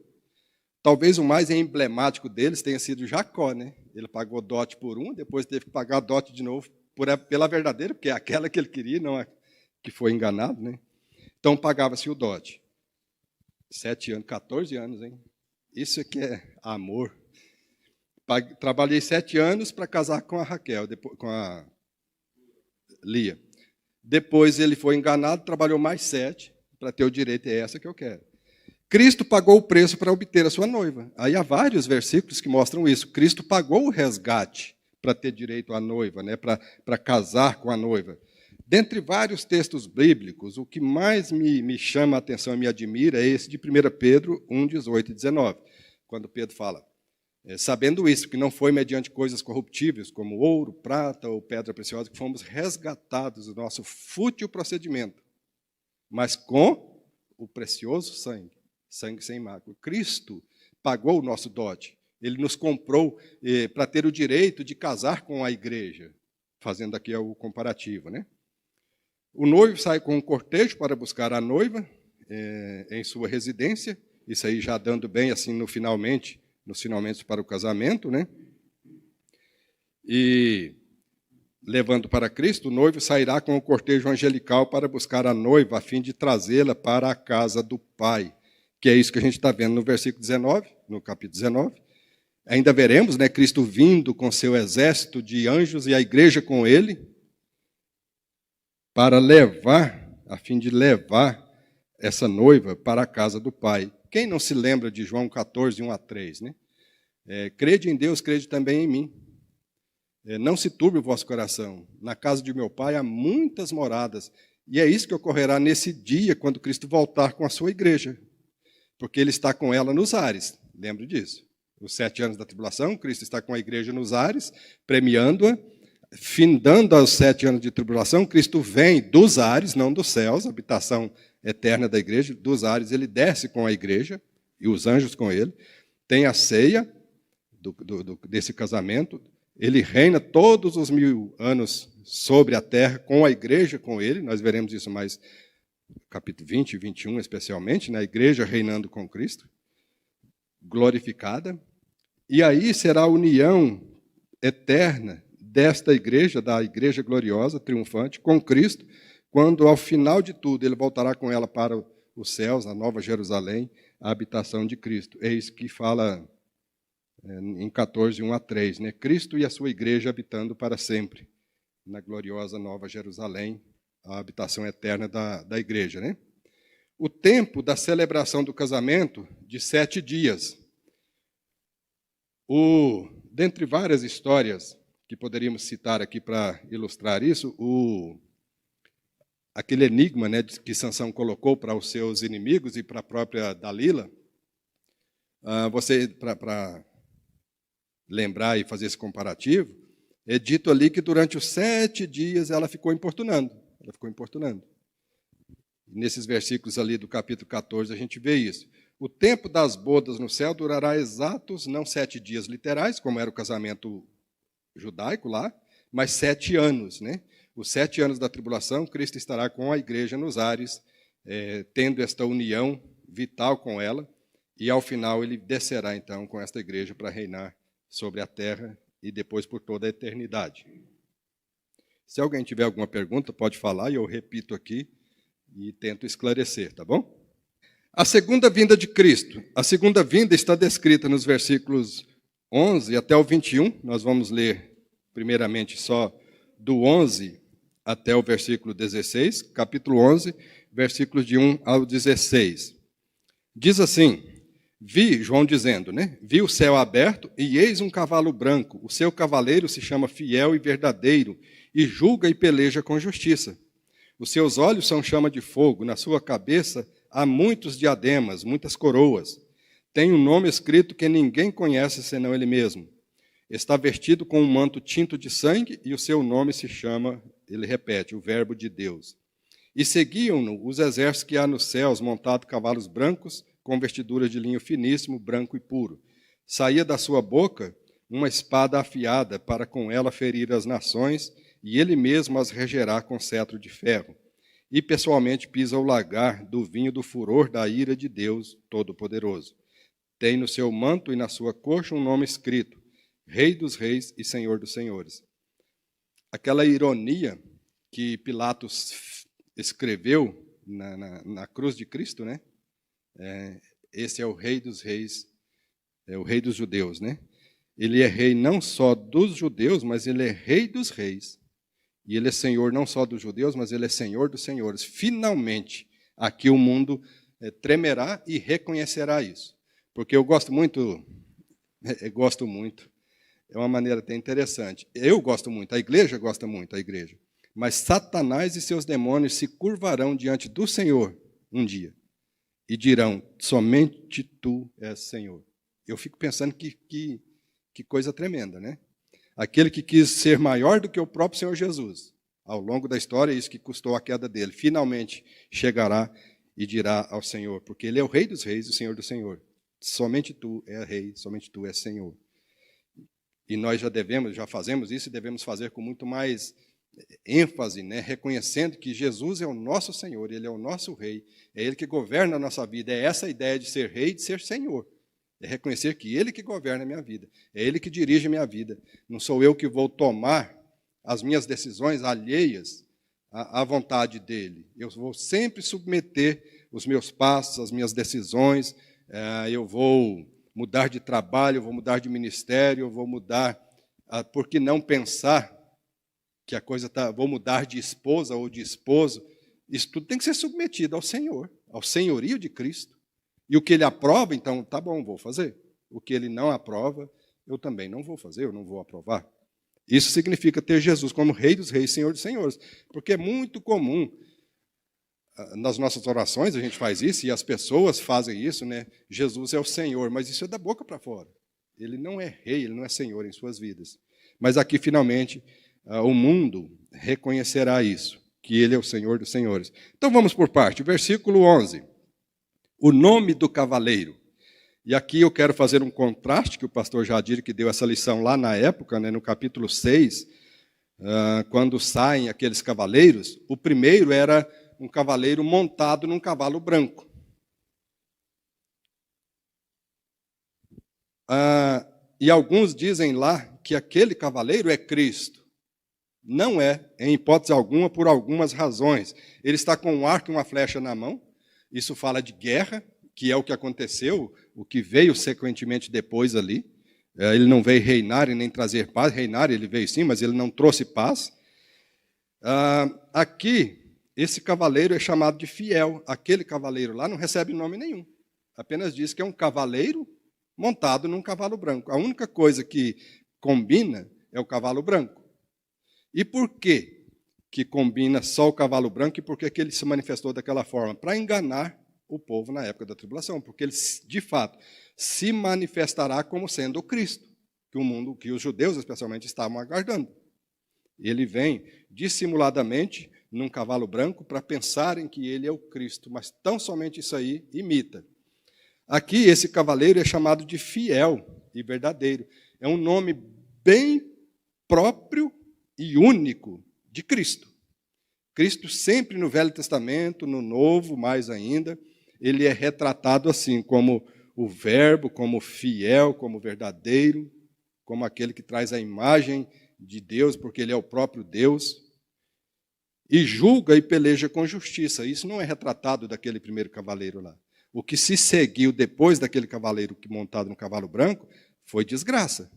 Talvez o mais emblemático deles tenha sido Jacó, né? Ele pagou dote por um, depois teve que pagar dote de novo pela verdadeira, porque é aquela que ele queria, não a que foi enganado, né? Então pagava-se o dote. 7 anos, 14 anos, hein? Isso aqui é amor. Trabalhei 7 anos para casar com a Raquel, com a Lia. Depois ele foi enganado, trabalhou mais 7 para ter o direito, é essa que eu quero. Cristo pagou o preço para obter a sua noiva. Aí há vários versículos que mostram isso. Cristo pagou o resgate para ter direito à noiva, né? Para casar com a noiva. Dentre vários textos bíblicos, o que mais me chama a atenção e me admira é esse de 1 Pedro 1, 18 e 19, quando Pedro fala, sabendo isso, que não foi mediante coisas corruptíveis, como ouro, prata ou pedra preciosa, que fomos resgatados do nosso fútil procedimento, mas com o precioso sangue, sangue sem mácula. Cristo pagou o nosso dote, ele nos comprou para ter o direito de casar com a igreja, fazendo aqui o comparativo, né? O noivo sai com um cortejo para buscar a noiva em sua residência, isso aí já dando bem assim nos finalmente para o casamento, né? E, levando para Cristo, o noivo sairá com o cortejo angelical para buscar a noiva, a fim de trazê-la para a casa do Pai. Que é isso que a gente está vendo no versículo 19, no capítulo 19. Ainda veremos, né, Cristo vindo com seu exército de anjos e a igreja com ele, para levar, a fim de levar essa noiva para a casa do Pai. Quem não se lembra de João 14, 1-3, né? Crede em Deus, crede também em mim. Não se turbe o vosso coração. Na casa de meu Pai há muitas moradas. E é isso que ocorrerá nesse dia, quando Cristo voltar com a sua igreja. Porque ele está com ela nos ares. Lembre disso. Os 7 anos da tribulação, Cristo está com a igreja nos ares, premiando-a. Findando aos 7 anos de tribulação, Cristo vem dos ares, não dos céus, a habitação eterna da igreja, dos ares, ele desce com a igreja e os anjos com ele. Tem a ceia desse casamento. Ele reina todos os 1000 anos sobre a terra com a igreja com ele. Nós veremos isso mais no capítulo 20 e 21, especialmente, na igreja reinando com Cristo, glorificada. E aí será a união eterna desta igreja, da igreja gloriosa, triunfante, com Cristo, quando, ao final de tudo, ele voltará com ela para os céus, a Nova Jerusalém, a habitação de Cristo. É isso que fala em 14, 1-3, né? Cristo e a sua igreja habitando para sempre, na gloriosa Nova Jerusalém, a habitação eterna da igreja, né? O tempo da celebração do casamento, de 7 dias. Dentre várias histórias que poderíamos citar aqui para ilustrar isso, aquele enigma, né, que Sansão colocou para os seus inimigos e para a própria Dalila, para lembrar e fazer esse comparativo, é dito ali que durante os 7 dias ela ficou importunando. Nesses versículos ali do capítulo 14 a gente vê isso. O tempo das bodas no céu durará exatos, não 7 dias literais, como era o casamento judaico lá, mas 7 anos, né? Os 7 anos da tribulação, Cristo estará com a igreja nos ares, tendo esta união vital com ela, e ao final ele descerá então com esta igreja para reinar sobre a terra e depois por toda a eternidade. Se alguém tiver alguma pergunta, pode falar e eu repito aqui e tento esclarecer, tá bom? A segunda vinda de Cristo. A segunda vinda está descrita nos versículos 11 até o 21. Nós vamos ler primeiramente só do 11 até o versículo 16, capítulo 11, versículos de 1 ao 16. Diz assim, João dizendo, né? Vi o céu aberto e eis um cavalo branco. O seu cavaleiro se chama Fiel e Verdadeiro e julga e peleja com justiça. Os seus olhos são chama de fogo, na sua cabeça há muitos diademas, muitas coroas. Tem um nome escrito que ninguém conhece senão ele mesmo. Está vestido com um manto tinto de sangue e o seu nome se chama, ele repete, o Verbo de Deus. E seguiam-no os exércitos que há nos céus, montados cavalos brancos, com vestiduras de linho finíssimo, branco e puro. Saía da sua boca uma espada afiada para com ela ferir as nações, e ele mesmo as regerá com cetro de ferro. E pessoalmente pisa o lagar do vinho do furor da ira de Deus Todo-Poderoso. Tem no seu manto e na sua coxa um nome escrito, Rei dos Reis e Senhor dos Senhores. Aquela ironia que Pilatos escreveu na cruz de Cristo, né? Esse é o Rei dos Reis, é o Rei dos Judeus, né? Ele é rei não só dos judeus, mas ele é Rei dos Reis. E ele é Senhor não só dos judeus, mas ele é Senhor dos Senhores. Finalmente, aqui o mundo tremerá e reconhecerá isso. Porque eu gosto muito, é uma maneira até interessante. Eu gosto muito, a igreja gosta muito, a igreja. Mas Satanás e seus demônios se curvarão diante do Senhor um dia e dirão, somente tu és Senhor. Eu fico pensando que coisa tremenda, né? Aquele que quis ser maior do que o próprio Senhor Jesus. Ao longo da história, isso que custou a queda dele. Finalmente chegará e dirá ao Senhor, porque ele é o Rei dos Reis e o Senhor do Senhor. Somente tu és Rei, somente tu és Senhor. E nós já fazemos isso e devemos fazer com muito mais ênfase, né? Reconhecendo que Jesus é o nosso Senhor, Ele é o nosso Rei, é Ele que governa a nossa vida. É essa a ideia de ser Rei e de ser Senhor. É reconhecer que Ele que governa a minha vida. É Ele que dirige a minha vida. Não sou eu que vou tomar as minhas decisões alheias à vontade dEle. Eu vou sempre submeter os meus passos, as minhas decisões. Eu vou mudar de trabalho, eu vou mudar de ministério, eu vou mudar... Por que não pensar que a coisa está... Vou mudar de esposa ou de esposo. Isso tudo tem que ser submetido ao Senhor, ao senhorio de Cristo. E o que Ele aprova, então, tá bom, vou fazer. O que Ele não aprova, eu também não vou fazer, eu não vou aprovar. Isso significa ter Jesus como Rei dos Reis, Senhor dos Senhores. Porque é muito comum, nas nossas orações a gente faz isso, e as pessoas fazem isso, né? Jesus é o Senhor, mas isso é da boca para fora. Ele não é Rei, Ele não é Senhor em suas vidas. Mas aqui, finalmente, o mundo reconhecerá isso, que Ele é o Senhor dos Senhores. Então vamos por parte. Versículo 11. O nome do cavaleiro. E aqui eu quero fazer um contraste, que o pastor Jadir, que deu essa lição lá na época, né, no capítulo 6, quando saem aqueles cavaleiros, o primeiro era um cavaleiro montado num cavalo branco. E alguns dizem lá que aquele cavaleiro é Cristo. Não é, em hipótese alguma, por algumas razões. Ele está com um arco e uma flecha na mão. Isso fala de guerra, que é o que aconteceu, o que veio sequentemente depois ali. Ele não veio reinar e nem trazer paz. Reinar ele veio sim, mas ele não trouxe paz. Aqui, esse cavaleiro é chamado de fiel. Aquele cavaleiro lá não recebe nome nenhum. Apenas diz que é um cavaleiro montado num cavalo branco. A única coisa que combina é o cavalo branco. E por quê que combina só o cavalo branco e por que ele se manifestou daquela forma? Para enganar o povo na época da tribulação, porque ele, de fato, se manifestará como sendo o Cristo, que o mundo, que os judeus especialmente estavam aguardando. Ele vem dissimuladamente num cavalo branco para pensarem que ele é o Cristo, mas tão somente isso aí imita. Aqui, esse cavaleiro é chamado de fiel e verdadeiro. É um nome bem próprio e único de Cristo. Cristo sempre no Velho Testamento, no Novo mais ainda, ele é retratado assim, como o verbo, como fiel, como verdadeiro, como aquele que traz a imagem de Deus, porque ele é o próprio Deus, e julga e peleja com justiça. Isso não é retratado daquele primeiro cavaleiro lá. O que se seguiu depois daquele cavaleiro montado no cavalo branco foi desgraça.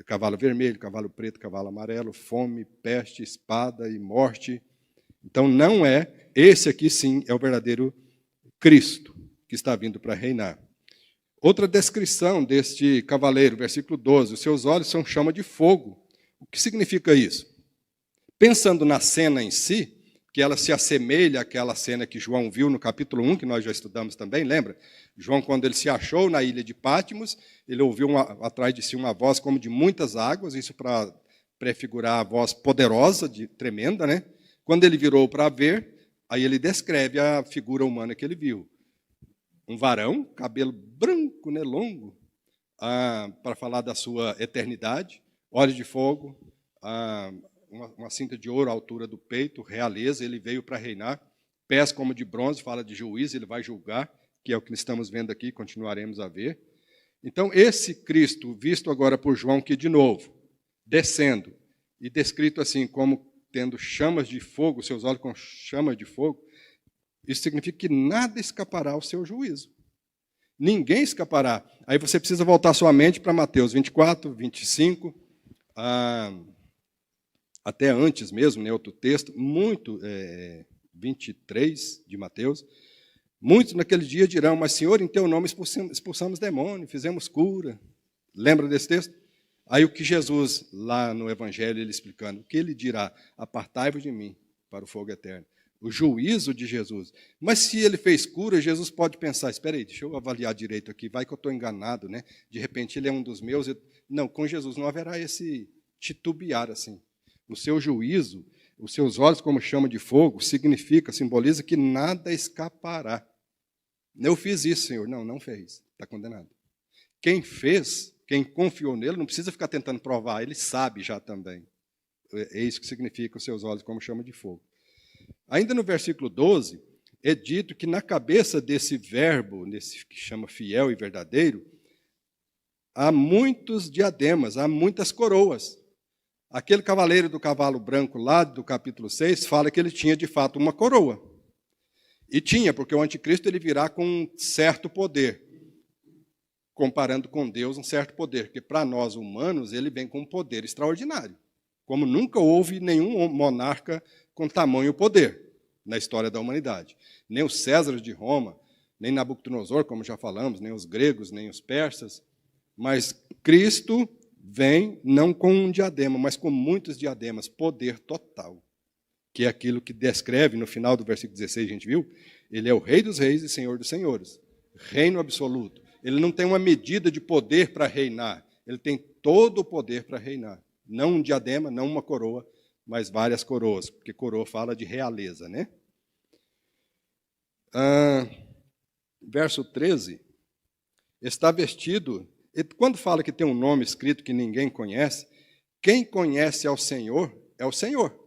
Cavalo vermelho, cavalo preto, cavalo amarelo, fome, peste, espada e morte. Então não é, esse aqui sim é o verdadeiro Cristo que está vindo para reinar. Outra descrição deste cavaleiro, versículo 12, os seus olhos são chama de fogo. O que significa isso? Pensando na cena em si, que ela se assemelha àquela cena que João viu no capítulo 1, que nós já estudamos também, lembra? João, quando ele se achou na ilha de Patmos, ele ouviu atrás de si uma voz como de muitas águas, isso para prefigurar a voz poderosa, tremenda, né? Quando ele virou para ver, aí ele descreve a figura humana que ele viu. Um varão, cabelo branco, né, longo, para falar da sua eternidade, olhos de fogo, uma cinta de ouro à altura do peito, realeza, ele veio para reinar, pés como de bronze, fala de juiz, ele vai julgar, que é o que estamos vendo aqui, continuaremos a ver. Então, esse Cristo, visto agora por João, que de novo, descendo, e descrito assim, como tendo chamas de fogo, seus olhos com chamas de fogo, isso significa que nada escapará ao seu juízo. Ninguém escapará. Aí você precisa voltar sua mente para Mateus 24, 25, até antes mesmo, né, outro texto, 23 de Mateus. Muitos naquele dia dirão, mas Senhor, em teu nome expulsamos demônio, fizemos cura. Lembra desse texto? Aí o que Jesus, lá no Evangelho, ele explicando, o que ele dirá? Apartai-vos de mim para o fogo eterno. O juízo de Jesus. Mas se ele fez cura, Jesus pode pensar, espera aí, deixa eu avaliar direito aqui, vai que eu estou enganado, né? De repente ele é um dos meus. Não, com Jesus não haverá esse titubear assim. O seu juízo, os seus olhos como chama de fogo, simboliza que nada escapará. Eu fiz isso, Senhor. Não, não fez. Está condenado. Quem fez, quem confiou nele, não precisa ficar tentando provar, ele sabe já também. É isso que significa os seus olhos como chama de fogo. Ainda no versículo 12, é dito que na cabeça desse verbo, nesse que chama fiel e verdadeiro, há muitos diademas, há muitas coroas. Aquele cavaleiro do cavalo branco lá do capítulo 6 fala que ele tinha de fato uma coroa. E tinha, porque o anticristo ele virá com um certo poder, comparando com Deus um certo poder, porque para nós humanos ele vem com um poder extraordinário, como nunca houve nenhum monarca com tamanho poder na história da humanidade. Nem os Césares de Roma, nem Nabucodonosor, como já falamos, nem os gregos, nem os persas, mas Cristo vem não com um diadema, mas com muitos diademas, poder total, que é aquilo que descreve no final do versículo 16, a gente viu, ele é o Rei dos reis e Senhor dos senhores, reino absoluto. Ele não tem uma medida de poder para reinar, ele tem todo o poder para reinar. Não um diadema, não uma coroa, mas várias coroas, porque coroa fala de realeza, né? Verso 13, está vestido, quando fala que tem um nome escrito que ninguém conhece, quem conhece ao Senhor é o Senhor.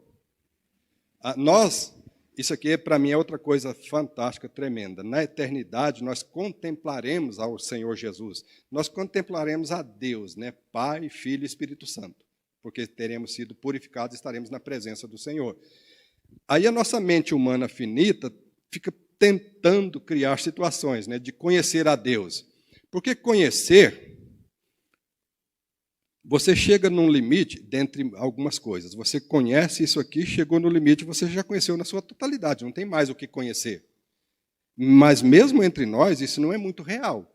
Isso aqui para mim é outra coisa fantástica, tremenda. Na eternidade nós contemplaremos ao Senhor Jesus, nós contemplaremos a Deus, né? Pai, Filho e Espírito Santo, porque teremos sido purificados e estaremos na presença do Senhor. Aí a nossa mente humana finita fica tentando criar situações, né, de conhecer a Deus. Porque conhecer, você chega num limite, dentre algumas coisas. Você conhece isso aqui, chegou no limite, você já conheceu na sua totalidade, não tem mais o que conhecer. Mas mesmo entre nós, isso não é muito real.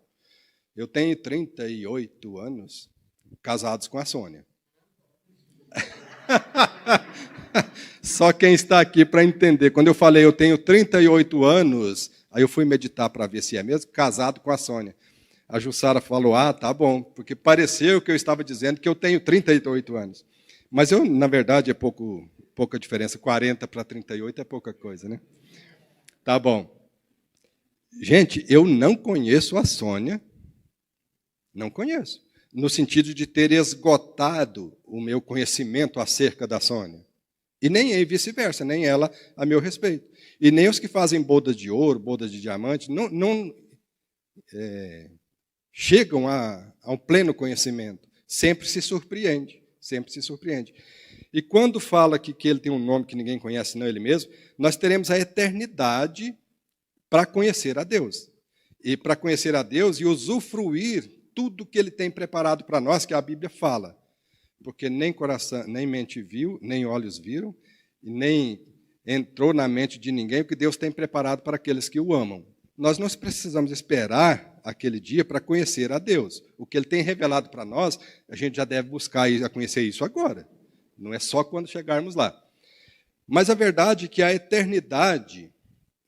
Eu tenho 38 anos, casados com a Sônia. Só quem está aqui para entender. Quando eu falei eu tenho 38 anos, aí eu fui meditar para ver se é mesmo, casado com a Sônia. A Jussara falou, tá bom, porque pareceu que eu estava dizendo que eu tenho 38 anos. Mas eu, na verdade, é pouca diferença. 40 para 38 é pouca coisa, né? Tá bom. Gente, eu não conheço a Sônia, não conheço, no sentido de ter esgotado o meu conhecimento acerca da Sônia. E nem vice-versa, nem ela a meu respeito. E nem os que fazem bodas de ouro, bodas de diamante, não chegam a um pleno conhecimento. Sempre se surpreende, sempre se surpreende. E quando fala que ele tem um nome que ninguém conhece, não ele mesmo, nós teremos a eternidade para conhecer a Deus. E para conhecer a Deus e usufruir tudo que ele tem preparado para nós, que a Bíblia fala. Porque nem coração, nem mente viu, nem olhos viram, e nem entrou na mente de ninguém o que Deus tem preparado para aqueles que o amam. Nós não precisamos esperar aquele dia para conhecer a Deus. O que ele tem revelado para nós, a gente já deve buscar a conhecer isso agora. Não é só quando chegarmos lá. Mas a verdade é que a eternidade,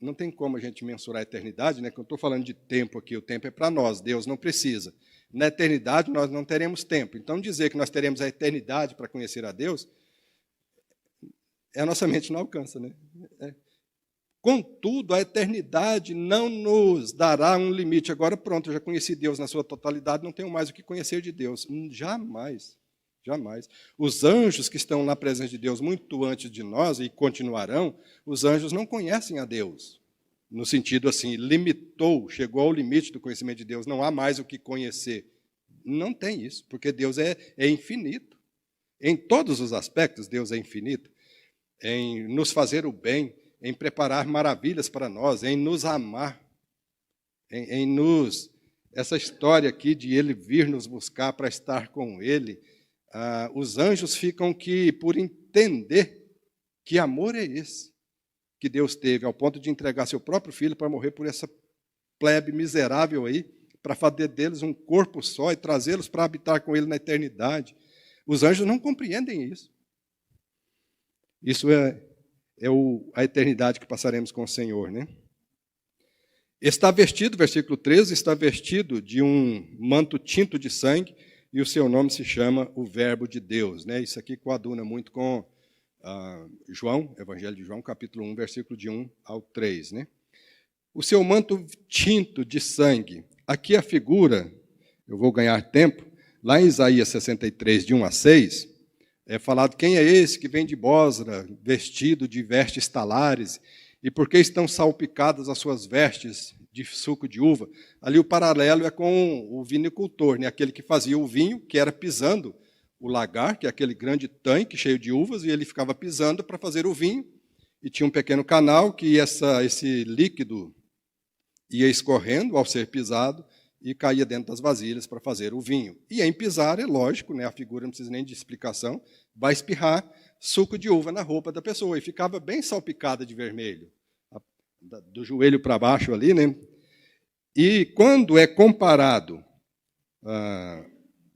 não tem como a gente mensurar a eternidade, né? Que eu estou falando de tempo aqui, o tempo é para nós, Deus não precisa. Na eternidade nós não teremos tempo. Então dizer que nós teremos a eternidade para conhecer a Deus, a nossa mente não alcança, né? Contudo, a eternidade não nos dará um limite. Agora pronto, eu já conheci Deus na sua totalidade, não tenho mais o que conhecer de Deus. Jamais, jamais. Os anjos que estão na presença de Deus muito antes de nós e continuarão, os anjos não conhecem a Deus. No sentido assim, limitou, chegou ao limite do conhecimento de Deus, não há mais o que conhecer. Não tem isso, porque Deus é infinito. Em todos os aspectos, Deus é infinito. Em nos fazer o bem, em preparar maravilhas para nós, em nos amar, essa história aqui de Ele vir nos buscar para estar com Ele, os anjos ficam por entender que amor é esse que Deus teve, ao ponto de entregar seu próprio filho para morrer por essa plebe miserável aí, para fazer deles um corpo só e trazê-los para habitar com Ele na eternidade. Os anjos não compreendem isso. Isso é a eternidade que passaremos com o Senhor, né? Está vestido, versículo 13, está vestido de um manto tinto de sangue e o seu nome se chama o Verbo de Deus, né? Isso aqui coaduna muito com João, Evangelho de João, capítulo 1, versículo de 1 ao 3, né? O seu manto tinto de sangue. Aqui a figura, eu vou ganhar tempo, lá em Isaías 63, de 1 a 6, é falado, quem é esse que vem de Bosra, vestido de vestes talares, e por que estão salpicadas as suas vestes de suco de uva. Ali o paralelo é com o vinicultor, né? Aquele que fazia o vinho, que era pisando o lagar, que é aquele grande tanque cheio de uvas, e ele ficava pisando para fazer o vinho, e tinha um pequeno canal que esse líquido ia escorrendo ao ser pisado e caía dentro das vasilhas para fazer o vinho. E em pisar, é lógico, né? A figura não precisa nem de explicação, vai espirrar suco de uva na roupa da pessoa, e ficava bem salpicada de vermelho, do joelho para baixo ali, né? E quando é comparado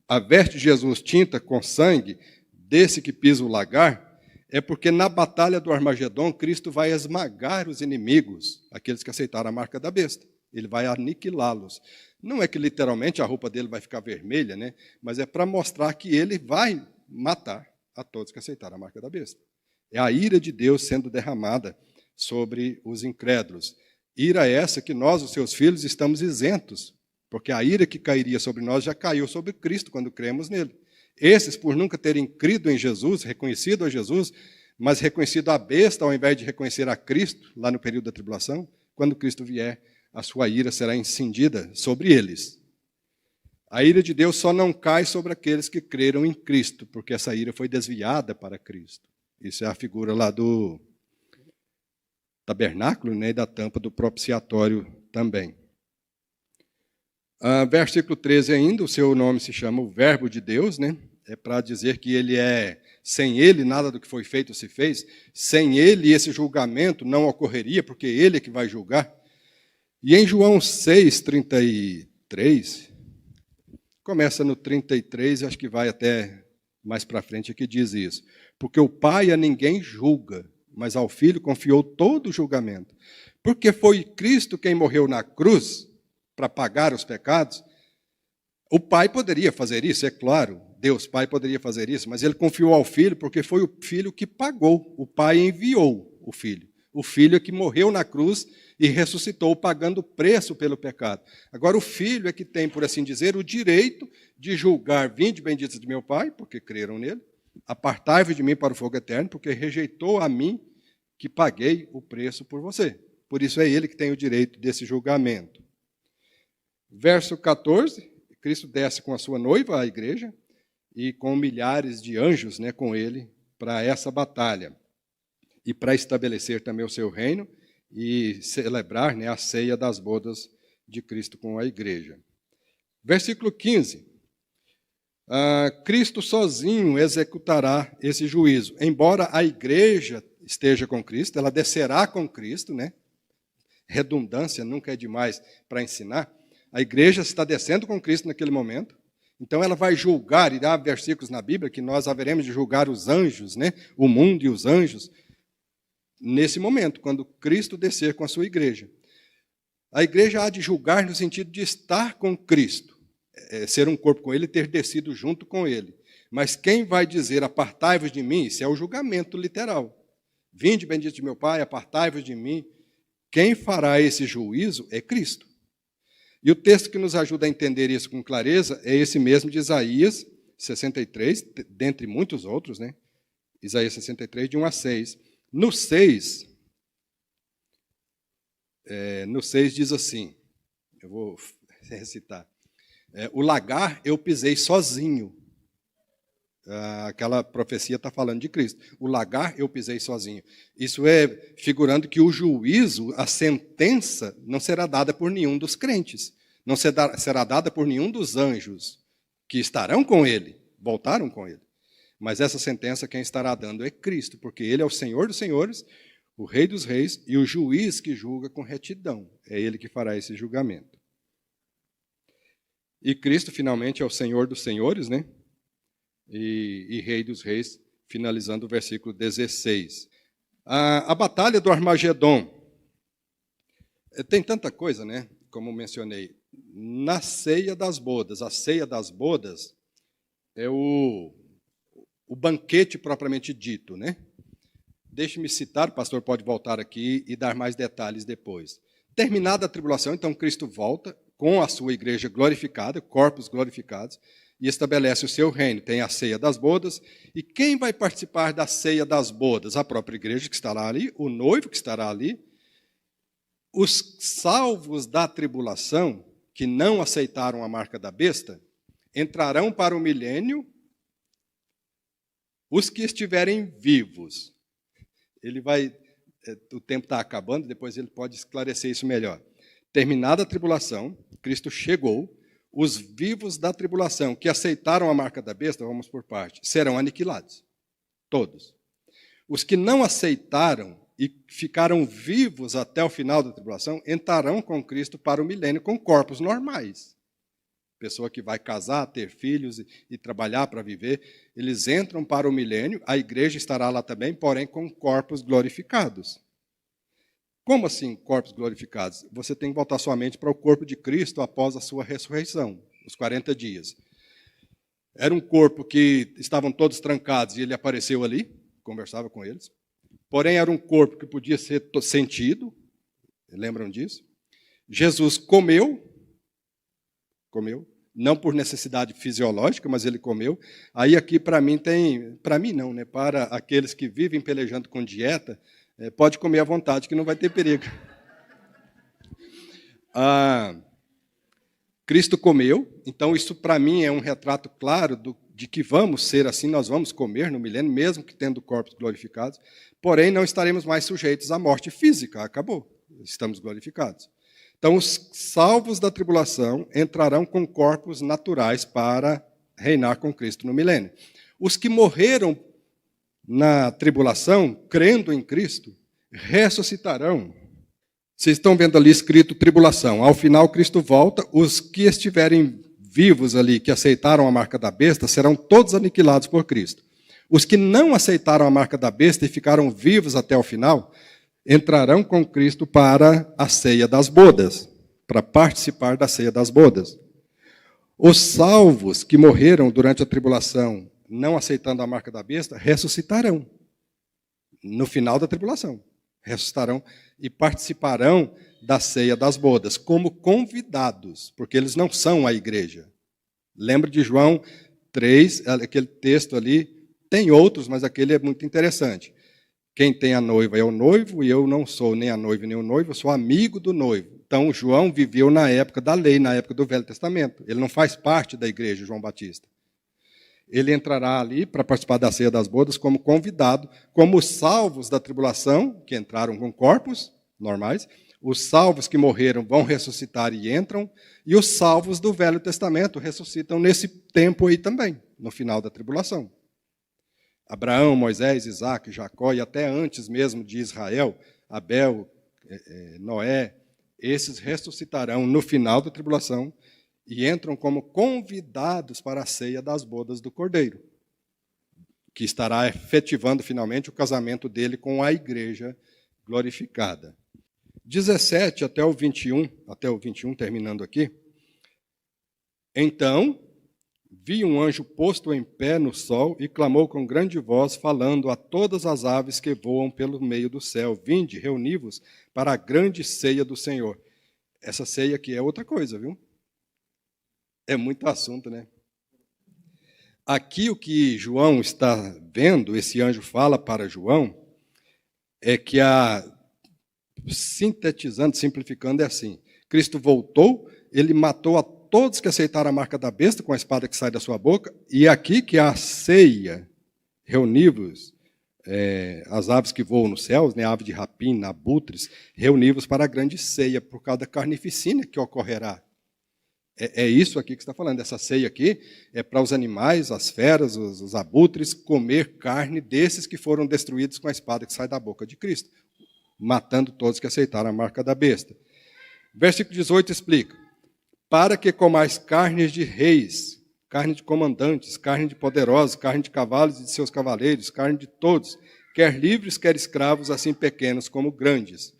a veste de Jesus tinta com sangue desse que pisa o lagar, é porque na batalha do Armagedon, Cristo vai esmagar os inimigos, aqueles que aceitaram a marca da besta. Ele vai aniquilá-los. Não é que literalmente a roupa dele vai ficar vermelha, né? Mas é para mostrar que ele vai matar a todos que aceitaram a marca da besta. É a ira de Deus sendo derramada sobre os incrédulos. Ira essa que nós, os seus filhos, estamos isentos, porque a ira que cairia sobre nós já caiu sobre Cristo quando cremos nele. Esses, por nunca terem crido em Jesus, reconhecido a Jesus, mas reconhecido a besta ao invés de reconhecer a Cristo, lá no período da tribulação, quando Cristo vier, a sua ira será incendida sobre eles. A ira de Deus só não cai sobre aqueles que creram em Cristo, porque essa ira foi desviada para Cristo. Isso é a figura lá do tabernáculo, né, e da tampa do propiciatório também. Versículo 13 ainda, o seu nome se chama o Verbo de Deus, né? É para dizer que ele sem ele nada do que foi feito se fez, sem ele esse julgamento não ocorreria, porque ele é que vai julgar. E em João 6:33, começa no 33, acho que vai até mais para frente, que diz isso. Porque o Pai a ninguém julga, mas ao Filho confiou todo o julgamento. Porque foi Cristo quem morreu na cruz para pagar os pecados. O Pai poderia fazer isso, é claro. Deus Pai poderia fazer isso, mas ele confiou ao Filho porque foi o Filho que pagou. O Pai enviou o Filho. O Filho é que morreu na cruz e ressuscitou, pagando o preço pelo pecado. Agora o Filho é que tem, por assim dizer, o direito de julgar: vinde benditos de meu Pai, porque creram nele, apartai-vos de mim para o fogo eterno, porque rejeitou a mim que paguei o preço por você. Por isso é ele que tem o direito desse julgamento. Verso 14, Cristo desce com a sua noiva, a igreja, e com milhares de anjos, né, com ele, para essa batalha. E para estabelecer também o seu reino e celebrar, né, a ceia das bodas de Cristo com a igreja. Versículo 15. Cristo sozinho executará esse juízo. Embora a igreja esteja com Cristo, ela descerá com Cristo, né? Redundância nunca é demais para ensinar. A igreja está descendo com Cristo naquele momento. Então ela vai julgar, e há versículos na Bíblia que nós haveremos de julgar os anjos, né? O mundo e os anjos, nesse momento, quando Cristo descer com a sua igreja. A igreja há de julgar no sentido de estar com Cristo, ser um corpo com ele e ter descido junto com ele. Mas quem vai dizer: apartai-vos de mim, isso é o julgamento literal. Vinde, bendito de meu Pai, apartai-vos de mim. Quem fará esse juízo é Cristo. E o texto que nos ajuda a entender isso com clareza é esse mesmo de Isaías 63, dentre muitos outros, né? Isaías 63, de 1 a 6. No 6 diz assim, eu vou recitar: o lagar eu pisei sozinho. Aquela profecia está falando de Cristo. O lagar eu pisei sozinho. Isso é figurando que o juízo, a sentença, não será dada por nenhum dos crentes. Não será dada por nenhum dos anjos que estarão com ele, voltaram com ele. Mas essa sentença quem estará dando é Cristo, porque ele é o Senhor dos senhores, o Rei dos reis e o juiz que julga com retidão. É ele que fará esse julgamento. E Cristo, finalmente, é o Senhor dos senhores, né? E Rei dos reis, finalizando o versículo 16. A batalha do Armagedon. Tem tanta coisa, né? Como mencionei. Na ceia das bodas. A ceia das bodas é o banquete propriamente dito, né? Deixe-me citar, o pastor pode voltar aqui e dar mais detalhes depois. Terminada a tribulação, então Cristo volta com a sua igreja glorificada, corpos glorificados, e estabelece o seu reino. Tem a ceia das bodas. E quem vai participar da ceia das bodas? A própria igreja que estará ali, o noivo que estará ali, Os salvos da tribulação, que não aceitaram a marca da besta, entrarão para o milênio, os que estiverem vivos. O tempo está acabando, depois ele pode esclarecer isso melhor. Terminada a tribulação, Cristo chegou, os vivos da tribulação que aceitaram a marca da besta, vamos por parte, serão aniquilados. Todos. Os que não aceitaram e ficaram vivos até o final da tribulação, entrarão com Cristo para o milênio com corpos normais. Pessoa que vai casar, ter filhos e trabalhar para viver, eles entram para o milênio, a igreja estará lá também, porém com corpos glorificados. Como assim corpos glorificados? Você tem que voltar sua mente para o corpo de Cristo após a sua ressurreição, os 40 dias. Era um corpo que estavam todos trancados e ele apareceu ali, conversava com eles. Porém, era um corpo que podia ser sentido, lembram disso? Jesus comeu, não por necessidade fisiológica, mas ele comeu. Aí aqui para mim não, né? Para aqueles que vivem pelejando com dieta, pode comer à vontade, que não vai ter perigo. Cristo comeu, então isso para mim é um retrato claro de que vamos ser assim, nós vamos comer no milênio, mesmo que tendo corpos glorificados, porém não estaremos mais sujeitos à morte física, acabou, estamos glorificados. Então os salvos da tribulação entrarão com corpos naturais para reinar com Cristo no milênio. Os que morreram na tribulação, crendo em Cristo, ressuscitarão. Vocês estão vendo ali escrito tribulação. Ao final, Cristo volta. Os que estiverem vivos ali, que aceitaram a marca da besta, serão todos aniquilados por Cristo. Os que não aceitaram a marca da besta e ficaram vivos até o final, entrarão com Cristo para a ceia das bodas, para participar da ceia das bodas. Os salvos que morreram durante a tribulação, não aceitando a marca da besta, ressuscitarão no final da tribulação. Ressuscitarão e participarão da ceia das bodas, como convidados, porque eles não são a igreja. Lembra de João 3, aquele texto ali, tem outros, mas aquele é muito interessante. Quem tem a noiva é o noivo, e eu não sou nem a noiva nem o noivo, eu sou amigo do noivo. Então, João viveu na época da lei, na época do Velho Testamento. Ele não faz parte da igreja, João Batista. Ele entrará ali para participar da ceia das bodas como convidado, como os salvos da tribulação, que entraram com corpos normais, os salvos que morreram vão ressuscitar e entram, e os salvos do Velho Testamento ressuscitam nesse tempo aí também, no final da tribulação. Abraão, Moisés, Isaac, Jacó, e até antes mesmo de Israel, Abel, Noé, esses ressuscitarão no final da tribulação, e entram como convidados para a ceia das bodas do Cordeiro, que estará efetivando finalmente o casamento dele com a igreja glorificada. 17 até o 21, terminando aqui. Então, vi um anjo posto em pé no sol e clamou com grande voz, falando a todas as aves que voam pelo meio do céu: vinde, reuni-vos para a grande ceia do Senhor. Essa ceia aqui é outra coisa, viu? É muito assunto, né? Aqui o que João está vendo, esse anjo fala para João, é que sintetizando, simplificando, é assim: Cristo voltou, ele matou a todos que aceitaram a marca da besta com a espada que sai da sua boca, e aqui que a ceia, reuni-vos, as aves que voam nos céus, né, ave de rapina, abutres, reuni-vos para a grande ceia, por causa da carnificina que ocorrerá. É isso aqui que está falando. Essa ceia aqui é para os animais, as feras, os abutres, comer carne desses que foram destruídos com a espada que sai da boca de Cristo, matando todos que aceitaram a marca da besta. Versículo 18 explica: para que comais carnes de reis, carne de comandantes, carne de poderosos, carne de cavalos e de seus cavaleiros, carne de todos, quer livres, quer escravos, assim pequenos como grandes.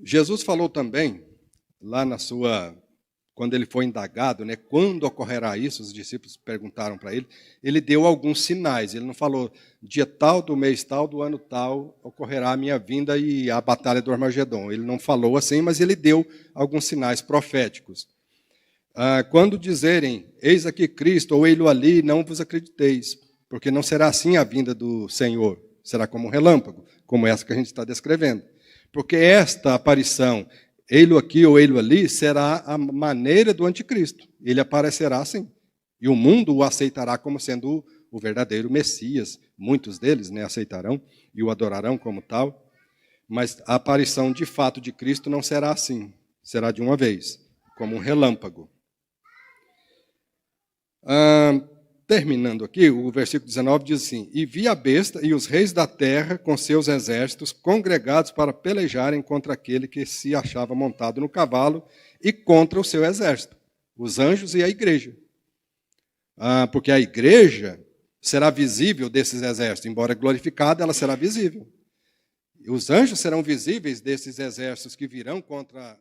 Jesus falou também, lá quando ele foi indagado, né, quando ocorrerá isso, os discípulos perguntaram para ele, ele deu alguns sinais. Ele não falou, dia tal, do mês tal, do ano tal, ocorrerá a minha vinda e a batalha do Armagedon. Ele não falou assim, mas ele deu alguns sinais proféticos. Quando dizerem, eis aqui Cristo, ou ele ali, não vos acrediteis, porque não será assim a vinda do Senhor. será como um relâmpago, como essa que a gente está descrevendo. Porque esta aparição, ei-lo aqui ou ei-lo ali, será a maneira do anticristo. Ele aparecerá assim. E o mundo o aceitará como sendo o verdadeiro Messias. Muitos deles, né, aceitarão e o adorarão como tal. Mas a aparição de fato de Cristo não será assim. Será de uma vez, como um relâmpago. Terminando aqui, o versículo 19 diz assim: E vi a besta e os reis da terra com seus exércitos congregados para pelejarem contra aquele que se achava montado no cavalo e contra o seu exército, os anjos e a igreja. Porque a igreja será visível desses exércitos, embora glorificada, ela será visível. Os anjos serão visíveis desses exércitos que virão contra